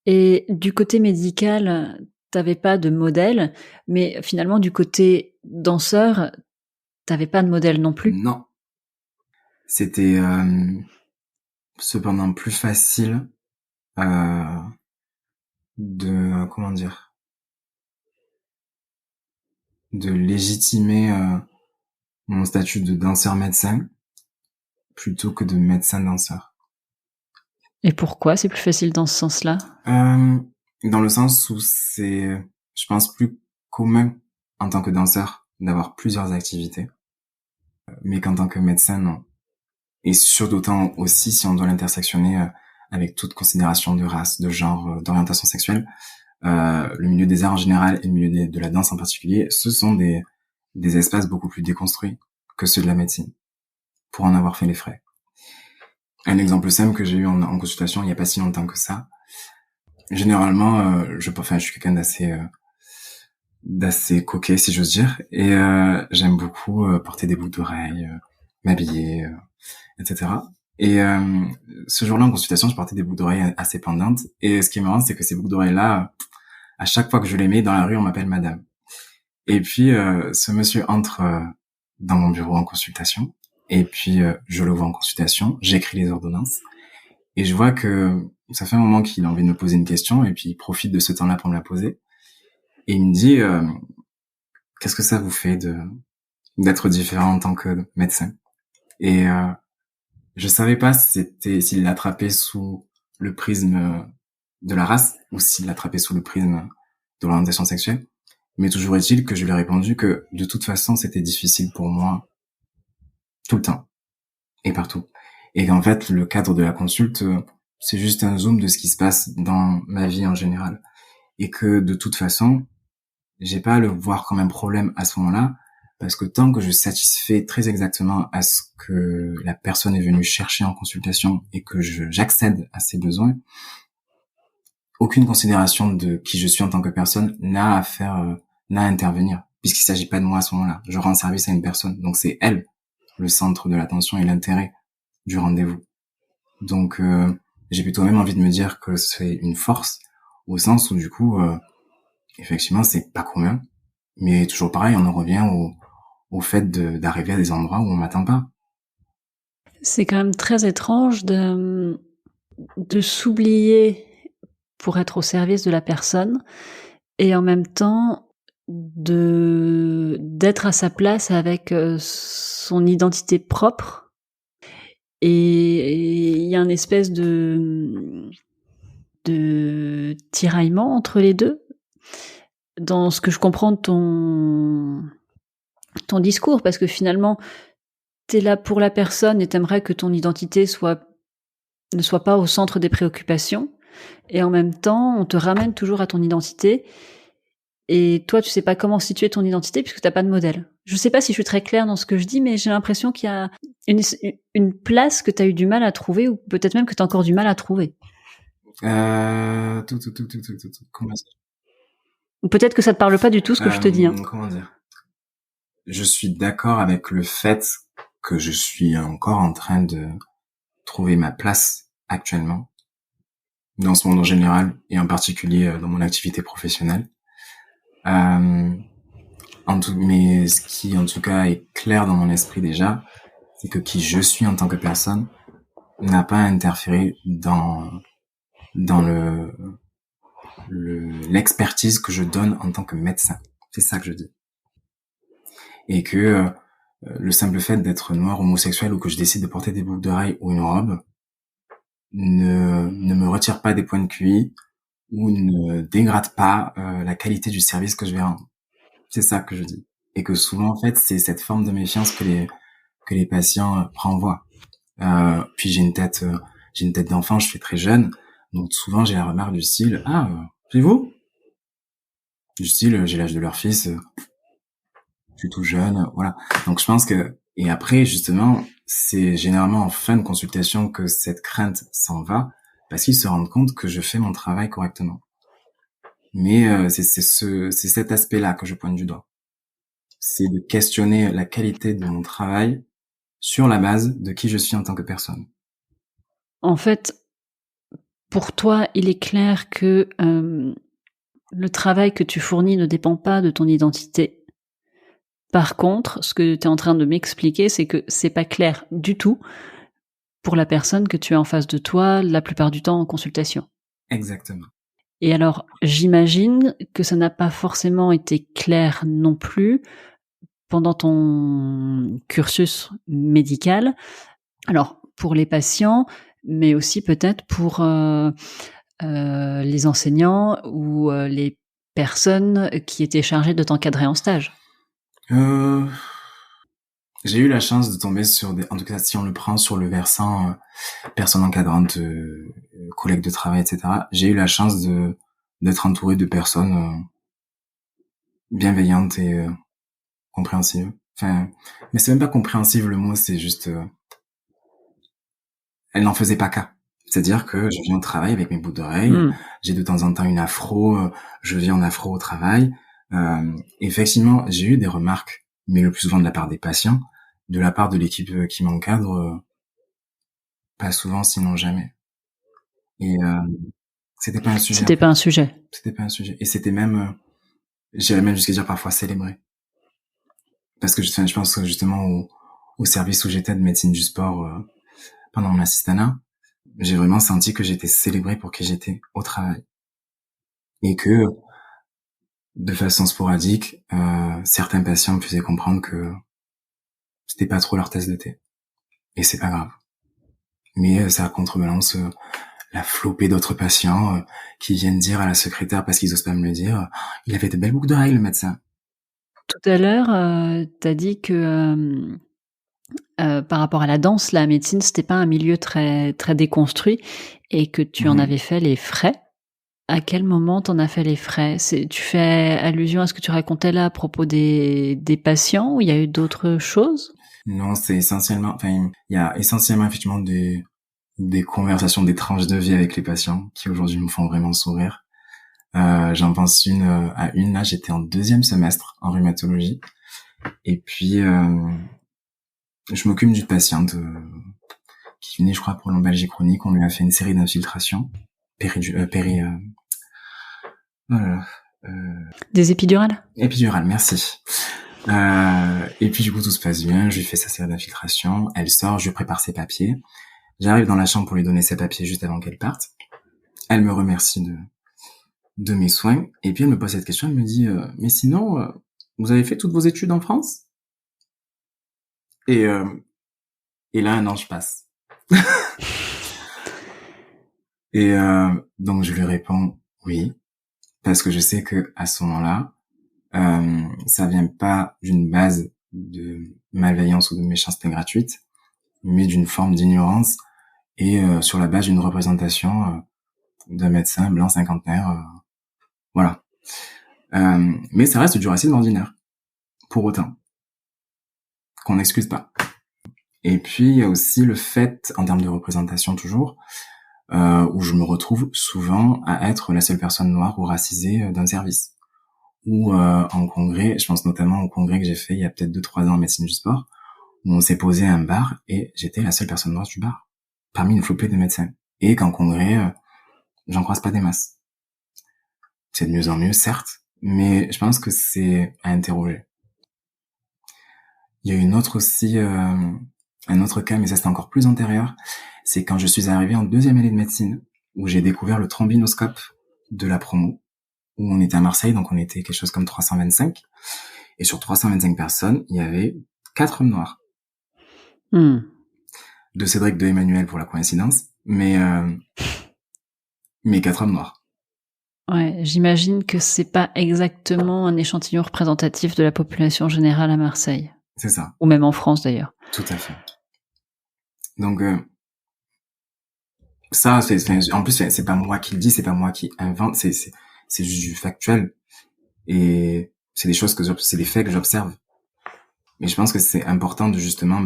Et du côté médical, t'avais pas de modèle, mais finalement, du côté danseur, t'avais pas de modèle non plus. Non. C'était cependant plus facile comment dire, de légitimer mon statut de danseur-médecin plutôt que de médecin-danseur. Et pourquoi c'est plus facile dans ce sens-là? Dans le sens où c'est, je pense, plus commun en tant que danseur d'avoir plusieurs activités, mais qu'en tant que médecin, non. Et surtout d'autant aussi si on doit l'intersectionner avec toute considération de race, de genre, d'orientation sexuelle. Le milieu des arts en général et le milieu de la danse en particulier, ce sont des espaces beaucoup plus déconstruits que ceux de la médecine, pour en avoir fait les frais. Un exemple simple que j'ai eu en consultation il n'y a pas si longtemps que ça. Généralement, je suis quelqu'un d'assez coquet, si j'ose dire, et j'aime beaucoup porter des boucles d'oreilles, m'habiller, etc. Et ce jour-là, en consultation, je portais des boucles d'oreilles assez pendantes, et ce qui est marrant, c'est que ces boucles d'oreilles-là, à chaque fois que je les mets dans la rue, on m'appelle madame. Et puis, ce monsieur entre dans mon bureau en consultation, et puis je le vois en consultation, j'écris les ordonnances, et je vois que ça fait un moment qu'il a envie de me poser une question, et puis il profite de ce temps-là pour me la poser. Et il me dit, qu'est-ce que ça vous fait d'être différent en tant que médecin? Et je savais pas s'il l'attrapait sous le prisme de la race ou s'il l'attrapait sous le prisme de l'orientation sexuelle. Mais toujours est-il que je lui ai répondu que de toute façon c'était difficile pour moi tout le temps et partout. Et qu'en fait le cadre de la consulte c'est juste un zoom de ce qui se passe dans ma vie en général. Et que de toute façon j'ai pas à le voir comme un problème à ce moment-là, parce que tant que je satisfais très exactement à ce que la personne est venue chercher en consultation et que j'accède à ses besoins, aucune considération de qui je suis en tant que personne n'a à intervenir, puisqu'il s'agit pas de moi à ce moment-là. Je rends service à une personne, donc c'est elle le centre de l'attention et l'intérêt du rendez-vous. Donc j'ai plutôt même envie de me dire que c'est une force, au sens où du coup effectivement, c'est pas commun, mais toujours pareil, on en revient au fait d'arriver à des endroits où on m'attend pas. C'est quand même très étrange de s'oublier pour être au service de la personne et en même temps d'être à sa place avec son identité propre. Et il y a une espèce de tiraillement entre les deux. Dans ce que je comprends de ton discours, parce que finalement, t'es là pour la personne et t'aimerais que ton identité ne soit pas au centre des préoccupations, et en même temps, on te ramène toujours à ton identité, et toi, tu sais pas comment situer ton identité puisque t'as pas de modèle. Je sais pas si je suis très claire dans ce que je dis, mais j'ai l'impression qu'il y a une place que t'as eu du mal à trouver, ou peut-être même que t'as encore du mal à trouver. Comment ça? Ou peut-être que ça te parle pas du tout ce que je te dis. Comment dire? Je suis d'accord avec le fait que je suis encore en train de trouver ma place actuellement dans ce monde en général et en particulier dans mon activité professionnelle. Mais ce qui en tout cas est clair dans mon esprit déjà, c'est que qui je suis en tant que personne n'a pas interféré dans l'expertise que je donne en tant que médecin. C'est ça que je dis. Et que le simple fait d'être noir, homosexuel, ou que je décide de porter des boucles d'oreilles ou une robe ne me retire pas des points de QI ou ne dégrade pas la qualité du service que je vais rendre. C'est ça que je dis. et que souvent, en fait, c'est cette forme de méfiance que les patients renvoient. Puis j'ai une tête d'enfant, je suis très jeune, donc souvent j'ai la remarque du style, c'est vous? Du style, j'ai l'âge de leur fils, je suis tout jeune, voilà. Donc je pense que, et après, justement, c'est généralement en fin de consultation que cette crainte s'en va, parce qu'ils se rendent compte que je fais mon travail correctement. Mais c'est cet aspect-là que je pointe du doigt. C'est de questionner la qualité de mon travail sur la base de qui je suis en tant que personne. En fait, pour toi, il est clair que le travail que tu fournis ne dépend pas de ton identité. Par contre, ce que tu es en train de m'expliquer, c'est que c'est pas clair du tout pour la personne que tu as en face de toi, la plupart du temps en consultation. Exactement. Et alors, j'imagine que ça n'a pas forcément été clair non plus pendant ton cursus médical. Alors, pour les patients, mais aussi peut-être pour les enseignants ou les personnes qui étaient chargées de t'encadrer en stage. J'ai eu la chance de tomber sur en tout cas si on le prend sur le versant personne encadrante, collègues de travail, etc. J'ai eu la chance d'être entouré de personnes bienveillantes et compréhensives. Enfin, mais c'est même pas compréhensive le mot, c'est juste elles n'en faisaient pas cas. C'est-à-dire que je viens au travail avec mes boucles d'oreilles, j'ai de temps en temps une afro, je viens en afro au travail. Effectivement, j'ai eu des remarques, mais le plus souvent de la part des patients, de la part de l'équipe qui m'encadre, pas souvent, sinon jamais. Et c'était pas un sujet. C'était pas un sujet. C'était pas un sujet. Et c'était même, j'irais même jusqu'à dire parfois célébré. Parce que je pense justement au service où j'étais de médecine du sport pendant mon assistanat, j'ai vraiment senti que j'étais célébré pour qui j'étais au travail. Et que, de façon sporadique, certains patients me faisaient comprendre que c'était pas trop leur tasse de thé. Et c'est pas grave. Mais ça contrebalance la flopée d'autres patients qui viennent dire à la secrétaire, parce qu'ils osent pas me le dire, il avait de belles boucles d'oreilles, le médecin. Tout à l'heure, t'as dit que par rapport à la danse, la médecine, c'était pas un milieu très, très déconstruit et que tu en avais fait les frais. À quel moment t'en as fait les frais? Tu fais allusion à ce que tu racontais là à propos des patients ou il y a eu d'autres choses? Non, c'est essentiellement, enfin, il y a essentiellement effectivement des conversations, des tranches de vie avec les patients qui aujourd'hui me font vraiment sourire. J'en pense à une là, j'étais en 2e semestre en rhumatologie et puis je m'occupe d'une patiente qui venait, je crois, pour lombalgie chronique. On lui a fait une série d'infiltrations Des épidurales? Épidurale, merci. Et puis du coup tout se passe bien, je lui fais sa série d'infiltrations, elle sort, je prépare ses papiers. J'arrive dans la chambre pour lui donner ses papiers juste avant qu'elle parte. Elle me remercie de mes soins et puis elle me pose cette question, elle me dit mais sinon vous avez fait toutes vos études en France? Et là un ange passe. Et donc je lui réponds oui, parce que je sais que à ce moment-là ça vient pas d'une base de malveillance ou de méchanceté gratuite, mais d'une forme d'ignorance et sur la base d'une représentation d'un médecin blanc cinquantenaire, voilà. Mais ça reste du racisme ordinaire, pour autant, qu'on n'excuse pas. Et puis il y a aussi le fait, en termes de représentation toujours, où je me retrouve souvent à être la seule personne noire ou racisée d'un service. Ou en congrès, je pense notamment au congrès que j'ai fait il y a peut-être 2-3 ans en médecine du sport, où on s'est posé à un bar et j'étais la seule personne noire du bar, parmi une flopée de médecins. Et qu'en congrès, j'en croise pas des masses. C'est de mieux en mieux, certes, mais je pense que c'est à interroger. Il y a une autre aussi, un autre cas, mais ça c'est encore plus antérieur, c'est quand je suis arrivé en 2e année de médecine, où j'ai découvert le trombinoscope de la promo, où on était à Marseille, donc on était quelque chose comme 325, et sur 325 personnes, il y avait 4 hommes noirs. De Cédric de Emmanuel pour la coïncidence, mais 4 hommes noirs. Ouais, j'imagine que c'est pas exactement un échantillon représentatif de la population générale à Marseille. C'est ça. Ou même en France d'ailleurs. Tout à fait. Donc ça, en plus c'est pas moi qui le dis, c'est pas moi qui invente, c'est juste du factuel et c'est des choses c'est des faits que j'observe. Mais je pense que c'est important de justement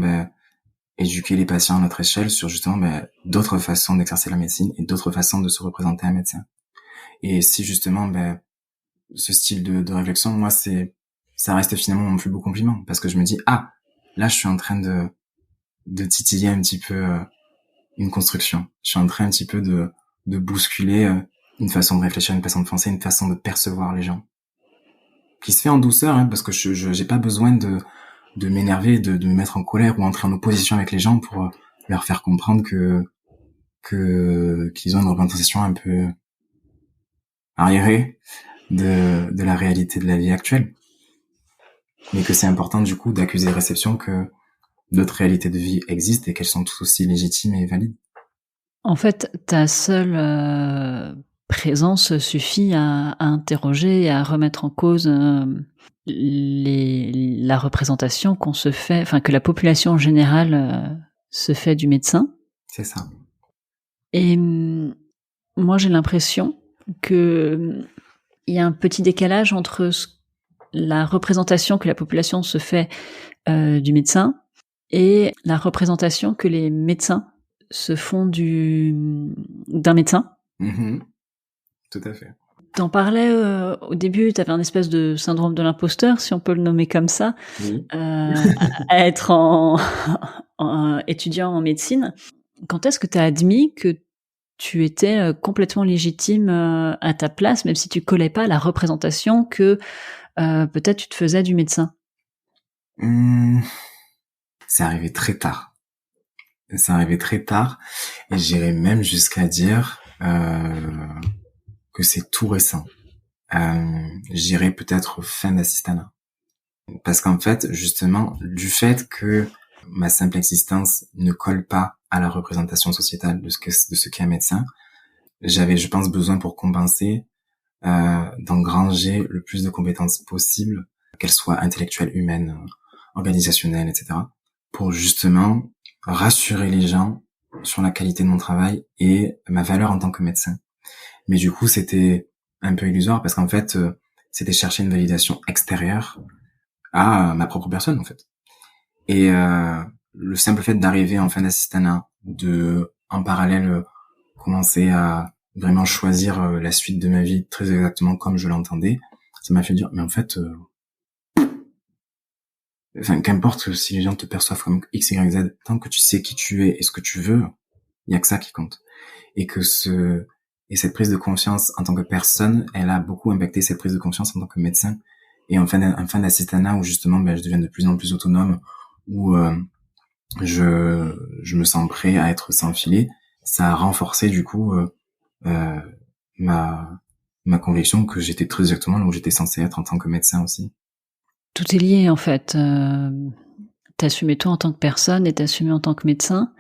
éduquer les patients à notre échelle sur justement d'autres façons d'exercer la médecine et d'autres façons de se représenter un médecin. Et si justement ce style de réflexion, moi ça reste finalement mon plus beau compliment parce que je me dis là je suis en train de titiller un petit peu une construction. Je suis en train un petit peu de bousculer une façon de réfléchir, une façon de penser, une façon de percevoir les gens. Qui se fait en douceur, hein, parce que j'ai pas besoin de m'énerver, de me mettre en colère ou entrer en opposition avec les gens pour leur faire comprendre qu'ils ont une représentation un peu arriérée de la réalité de la vie actuelle. Mais que c'est important du coup d'accuser de réception que d'autres réalités de vie existent et qu'elles sont tout aussi légitimes et valides. En fait, ta seule présence suffit à interroger et à remettre en cause la représentation qu'on se fait, enfin que la population en général se fait du médecin. C'est ça. Et moi, j'ai l'impression que il y a un petit décalage entre la représentation que la population se fait du médecin et la représentation que les médecins se font d'un médecin. Mmh. Tout à fait. T'en parlais au début, t'avais un espèce de syndrome de l'imposteur, si on peut le nommer comme ça, Oui. à être en étudiant en médecine. Quand est-ce que t'as admis que tu étais complètement légitime à ta place, même si tu collais pas à la représentation que peut-être tu te faisais du médecin? C'est arrivé très tard. Et j'irais même jusqu'à dire que c'est tout récent. J'irais peut-être fin d'assistanat. Parce qu'en fait, justement, du fait que ma simple existence ne colle pas à la représentation sociétale de ce qu'est un médecin, j'avais, je pense, besoin pour compenser d'engranger le plus de compétences possibles, qu'elles soient intellectuelles, humaines, organisationnelles, etc., pour justement rassurer les gens sur la qualité de mon travail et ma valeur en tant que médecin. Mais du coup, c'était un peu illusoire parce qu'en fait, c'était chercher une validation extérieure à ma propre personne, en fait. Et le simple fait d'arriver en fin d'assistanat, en parallèle, commencer à vraiment choisir la suite de ma vie très exactement comme je l'entendais, ça m'a fait dire, mais en fait, qu'importe si les gens te perçoivent comme X, Y, Z, tant que tu sais qui tu es et ce que tu veux, il y a que ça qui compte. Et cette prise de conscience en tant que personne, elle a beaucoup impacté cette prise de conscience en tant que médecin. Et en fin d'assistanat, où justement, je deviens de plus en plus autonome, où je me sens prêt à être sans filet, ça a renforcé du coup ma conviction que j'étais très exactement là où j'étais censé être en tant que médecin aussi. Tout est lié en fait. T'assumais toi en tant que personne et t'assumais en tant que médecin.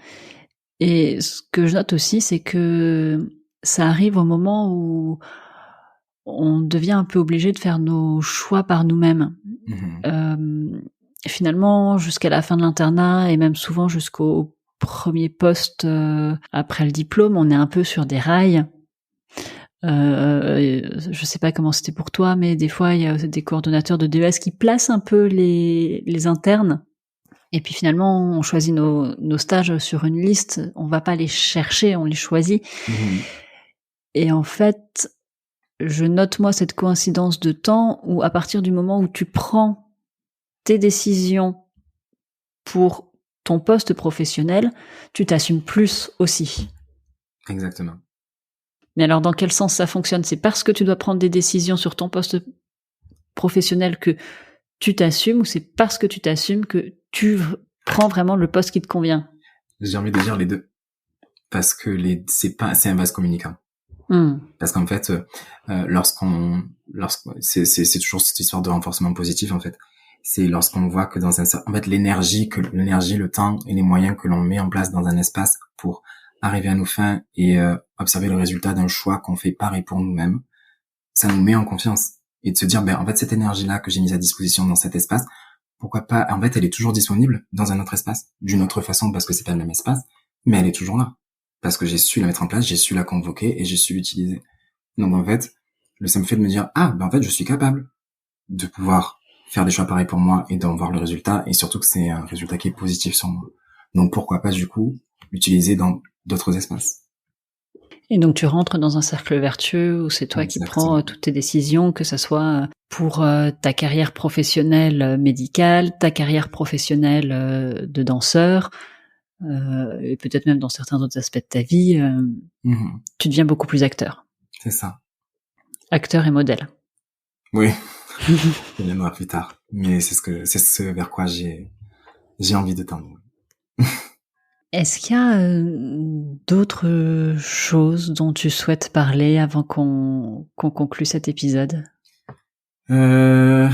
Et ce que je note aussi, c'est que ça arrive au moment où on devient un peu obligé de faire nos choix par nous-mêmes. Finalement, jusqu'à la fin de l'internat et même souvent jusqu'au premier poste après le diplôme, on est un peu sur des rails. Je sais pas comment c'était pour toi, mais des fois, il y a des coordonnateurs de DES qui placent un peu les internes. Et puis finalement, on choisit nos stages sur une liste. On va pas les chercher, on les choisit. Et en fait, je note moi cette coïncidence de temps où à partir du moment où tu prends tes décisions pour ton poste professionnel, tu t'assumes plus aussi. Exactement. Mais alors, dans quel sens ça fonctionne? C'est parce que tu dois prendre des décisions sur ton poste professionnel que tu t'assumes, ou c'est parce que tu t'assumes que tu prends vraiment le poste qui te convient? J'ai envie de dire les deux. Parce que c'est un vase communicant. Parce qu'en fait, c'est toujours cette histoire de renforcement positif, en fait. C'est lorsqu'on voit que en fait, l'énergie, le temps et les moyens que l'on met en place dans un espace pour arriver à nos fins et observer le résultat d'un choix qu'on fait par et pour nous-mêmes, ça nous met en confiance. Et de se dire, en fait, cette énergie-là que j'ai mise à disposition dans cet espace, pourquoi pas, en fait, elle est toujours disponible dans un autre espace, d'une autre façon, parce que c'est pas le même espace, mais elle est toujours là. Parce que j'ai su la mettre en place, j'ai su la convoquer et j'ai su l'utiliser. Donc, en fait, ça me fait de me dire, en fait, je suis capable de pouvoir faire des choix pareils pour moi et d'en voir le résultat, et surtout que c'est un résultat qui est positif sur moi. Donc, pourquoi pas, du coup, l'utiliser dans d'autres espaces. Et donc tu rentres dans un cercle vertueux où c'est toi qui prends toutes tes décisions, que ça soit pour ta carrière professionnelle médicale, ta carrière professionnelle de danseur, et peut-être même dans certains autres aspects de ta vie, tu deviens beaucoup plus acteur. C'est ça. Acteur et modèle. Oui, ça viendra plus tard. Mais c'est ce vers quoi j'ai envie de tendre. Est-ce qu'il y a d'autres choses dont tu souhaites parler avant qu'on conclue cet épisode? Waouh.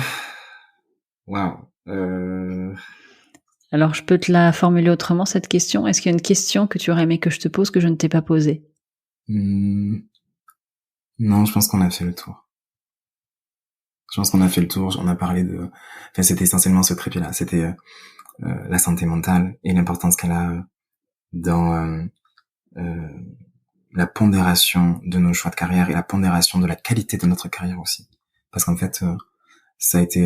Alors, je peux te la formuler autrement, cette question. Est-ce qu'il y a une question que tu aurais aimé que je te pose que je ne t'ai pas posée? Non, je pense qu'on a fait le tour. On a parlé c'était essentiellement ce trépied-là. C'était la santé mentale et l'importance qu'elle a dans la pondération de nos choix de carrière et la pondération de la qualité de notre carrière aussi. Parce qu'en fait, ça a été...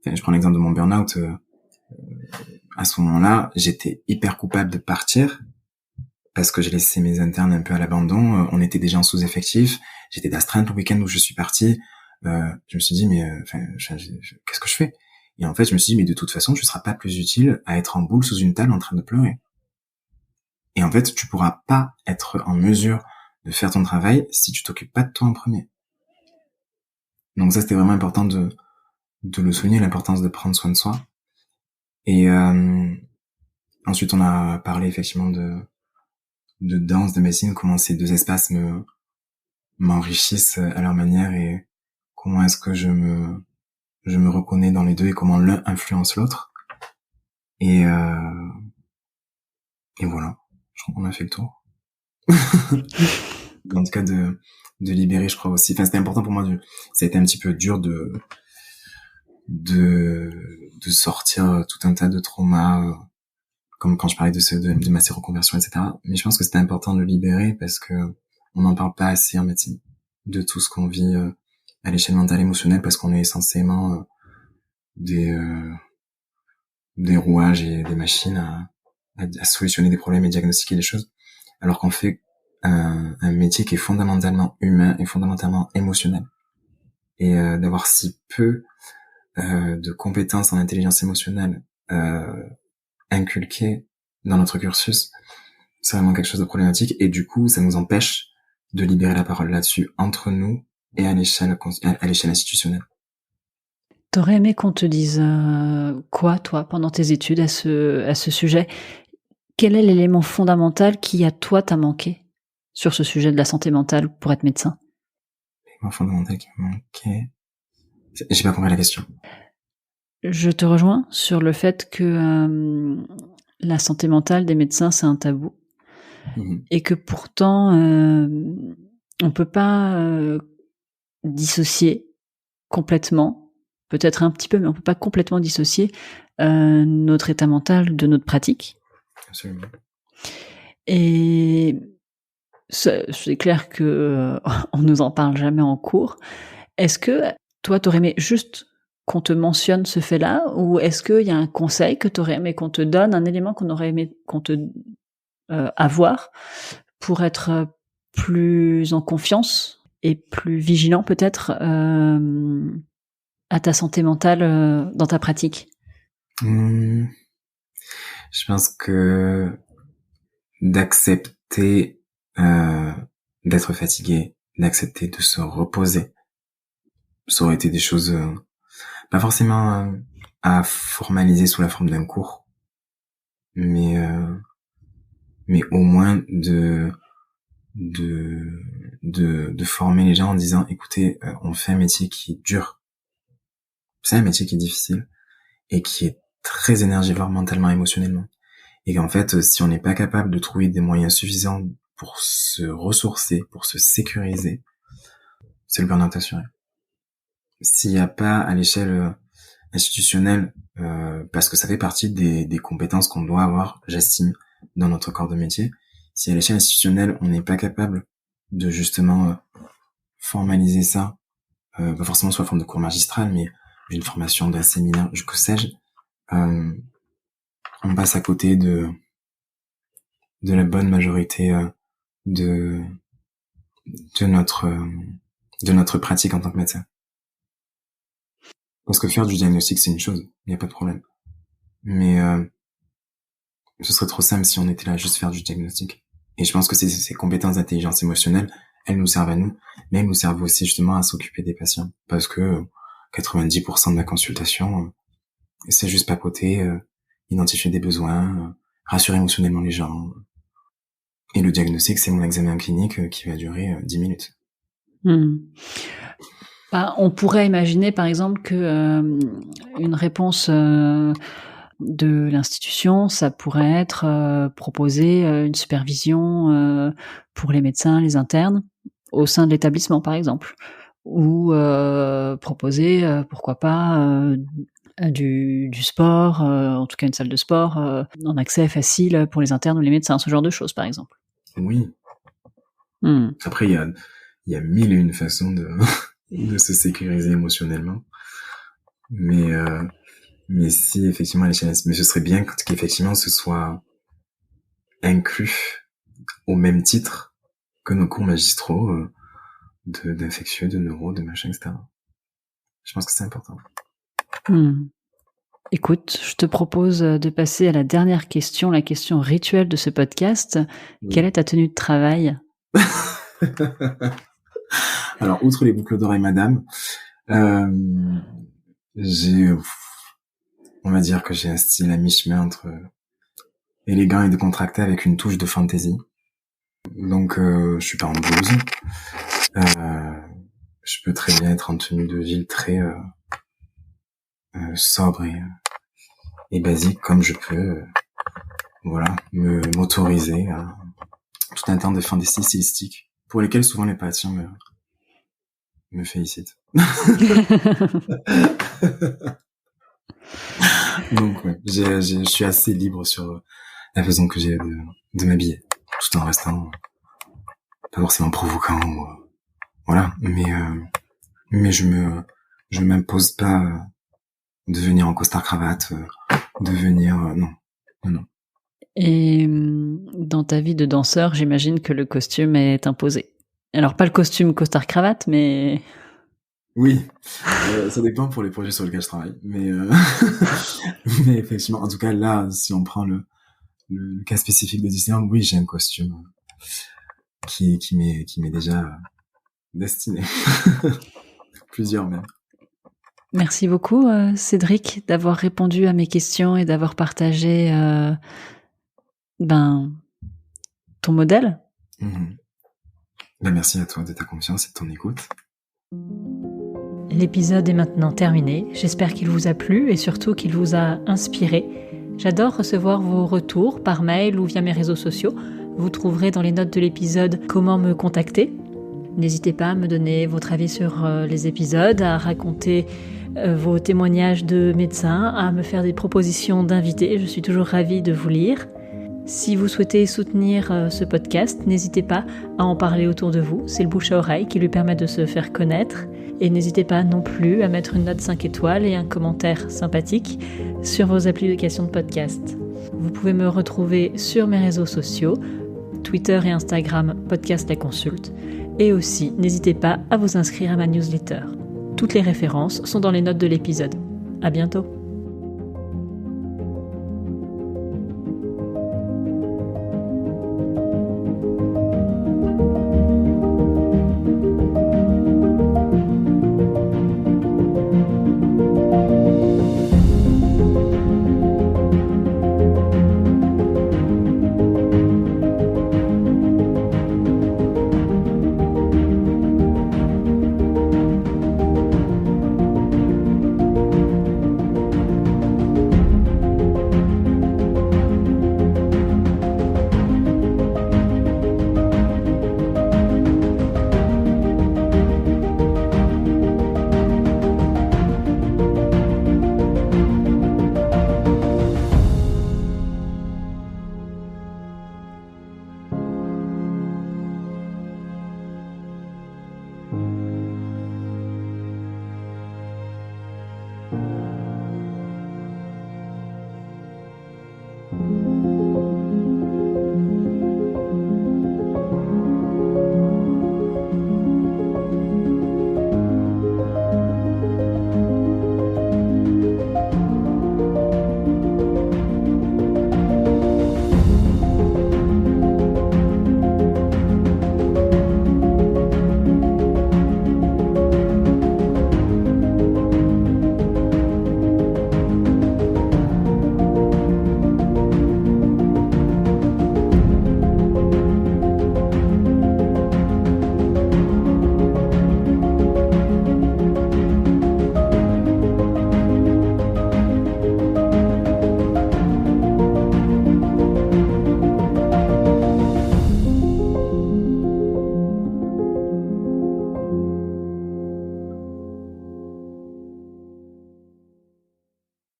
je prends l'exemple de mon burn-out. À ce moment-là, j'étais hyper coupable de partir parce que j'ai laissé mes internes un peu à l'abandon. On était déjà en sous-effectif. J'étais d'astreinte le week-end où je suis parti. Je me suis dit, mais qu'est-ce que je fais? Et en fait, je me suis dit, mais de toute façon, tu seras pas plus utile à être en boule sous une table en train de pleurer. Et en fait, tu pourras pas être en mesure de faire ton travail si tu t'occupes pas de toi en premier. Donc ça, c'était vraiment important de le souligner, l'importance de prendre soin de soi. Et ensuite, on a parlé effectivement de danse, de médecine, comment ces deux espaces m'enrichissent à leur manière et comment est-ce que je me reconnais dans les deux et comment l'un influence l'autre. Et voilà, je crois qu'on a fait le tour. En tout cas, de libérer, je crois aussi. Enfin, c'était important pour moi. Ça a été un petit peu dur de sortir tout un tas de traumas, comme quand je parlais de ma séroconversion, etc. Mais je pense que c'était important de le libérer parce que on n'en parle pas assez en médecine de tout ce qu'on vit à l'échelle mentale émotionnelle, parce qu'on est essentiellement des rouages et des machines à solutionner des problèmes et diagnostiquer des choses, alors qu'on fait un métier qui est fondamentalement humain et fondamentalement émotionnel. Et d'avoir si peu de compétences en intelligence émotionnelle inculquées dans notre cursus, c'est vraiment quelque chose de problématique, et du coup ça nous empêche de libérer la parole là-dessus entre nous et à l'échelle institutionnelle. T'aurais aimé qu'on te dise quoi, toi, pendant tes études à ce sujet? Quel est l'élément fondamental qui, à toi, t'a manqué sur ce sujet de la santé mentale pour être médecin? L'élément fondamental qui m'a manqué... J'ai pas compris la question. Je te rejoins sur le fait que la santé mentale des médecins, c'est un tabou. Et que pourtant, on peut pas dissocier complètement, peut-être un petit peu, mais on peut pas complètement dissocier notre état mental de notre pratique. Absolument. Et c'est clair que on nous en parle jamais en cours. Est-ce que toi, t'aurais aimé juste qu'on te mentionne ce fait-là, ou est-ce qu'il y a un conseil que t'aurais aimé qu'on te donne, un élément qu'on aurait aimé qu'on te avoir pour être plus en confiance et plus vigilant peut-être à ta santé mentale dans ta pratique? Je pense que d'accepter d'être fatigué, d'accepter de se reposer, ça aurait été des choses pas forcément à formaliser sous la forme d'un cours, mais au moins de former les gens en disant, écoutez, on fait un métier qui est dur, c'est un métier qui est difficile et qui est très énergivore mentalement, émotionnellement, et qu'en fait, si on n'est pas capable de trouver des moyens suffisants pour se ressourcer, pour se sécuriser, c'est le burn-out assuré. S'il n'y a pas à l'échelle institutionnelle, parce que ça fait partie des compétences qu'on doit avoir, j'estime, dans notre corps de métier, si à l'échelle institutionnelle, on n'est pas capable de justement formaliser ça, pas forcément sous la forme de cours magistral, mais d'une formation, d'un séminaire, que sais-je, on passe à côté de la bonne majorité de notre pratique en tant que médecin. Parce que faire du diagnostic, c'est une chose, il n'y a pas de problème. Mais ce serait trop simple si on était là juste faire du diagnostic. Et je pense que ces compétences d'intelligence émotionnelle, elles nous servent à nous, mais elles nous servent aussi justement à s'occuper des patients. Parce que 90% de la consultation, c'est juste papoter, identifier des besoins, rassurer émotionnellement les gens. Et le diagnostic, c'est mon examen clinique qui va durer 10 minutes. On pourrait imaginer par exemple que une réponse de l'institution, ça pourrait être proposer une supervision pour les médecins, les internes, au sein de l'établissement par exemple, ou proposer, pourquoi pas, du sport, en tout cas une salle de sport, en accès facile pour les internes ou les médecins, ce genre de choses par exemple. Oui. Après, il y a mille et une façons de se sécuriser émotionnellement. Mais si effectivement à l'échelle, mais ce serait bien qu'effectivement ce soit inclus au même titre que nos cours magistraux d'infectieux, de neuro, de machin, etc. Je pense que c'est important. Écoute, je te propose de passer à la dernière question, la question rituelle de ce podcast. Oui. Quelle est ta tenue de travail? Alors, outre les boucles d'oreilles madame, on va dire que j'ai un style à mi-chemin entre élégant et décontracté avec une touche de fantaisie. Donc, je suis pas en blouse. Je peux très bien être en tenue de ville très sobre et basique, comme je peux, m'autoriser à tout un temps de fantaisie stylistique, pour lesquelles souvent les patients me félicitent. Donc ouais, je suis assez libre sur la façon que j'ai de m'habiller, tout en restant pas forcément provoquant, mais je m'impose pas de venir en costard cravate, de venir non. Et dans ta vie de danseur, j'imagine que le costume est imposé. Alors pas le costume costard cravate, mais oui, ça dépend pour les projets sur lesquels je travaille, mais effectivement, en tout cas là, si on prend le cas spécifique de Disneyland, oui, j'ai un costume qui m'est déjà destiné, plusieurs même. Merci beaucoup Cédric d'avoir répondu à mes questions et d'avoir partagé ton modèle. Merci à toi de ta confiance et de ton écoute. L'épisode est maintenant terminé. J'espère qu'il vous a plu et surtout qu'il vous a inspiré. J'adore recevoir vos retours par mail ou via mes réseaux sociaux. Vous trouverez dans les notes de l'épisode comment me contacter. N'hésitez pas à me donner votre avis sur les épisodes, à raconter vos témoignages de médecins, à me faire des propositions d'invités. Je suis toujours ravie de vous lire. Si vous souhaitez soutenir ce podcast, n'hésitez pas à en parler autour de vous. C'est le bouche à oreille qui lui permet de se faire connaître. Et n'hésitez pas non plus à mettre une note 5 étoiles et un commentaire sympathique sur vos applications de podcast. Vous pouvez me retrouver sur mes réseaux sociaux, Twitter et Instagram, Podcast La Consulte. Et aussi, n'hésitez pas à vous inscrire à ma newsletter. Toutes les références sont dans les notes de l'épisode. À bientôt.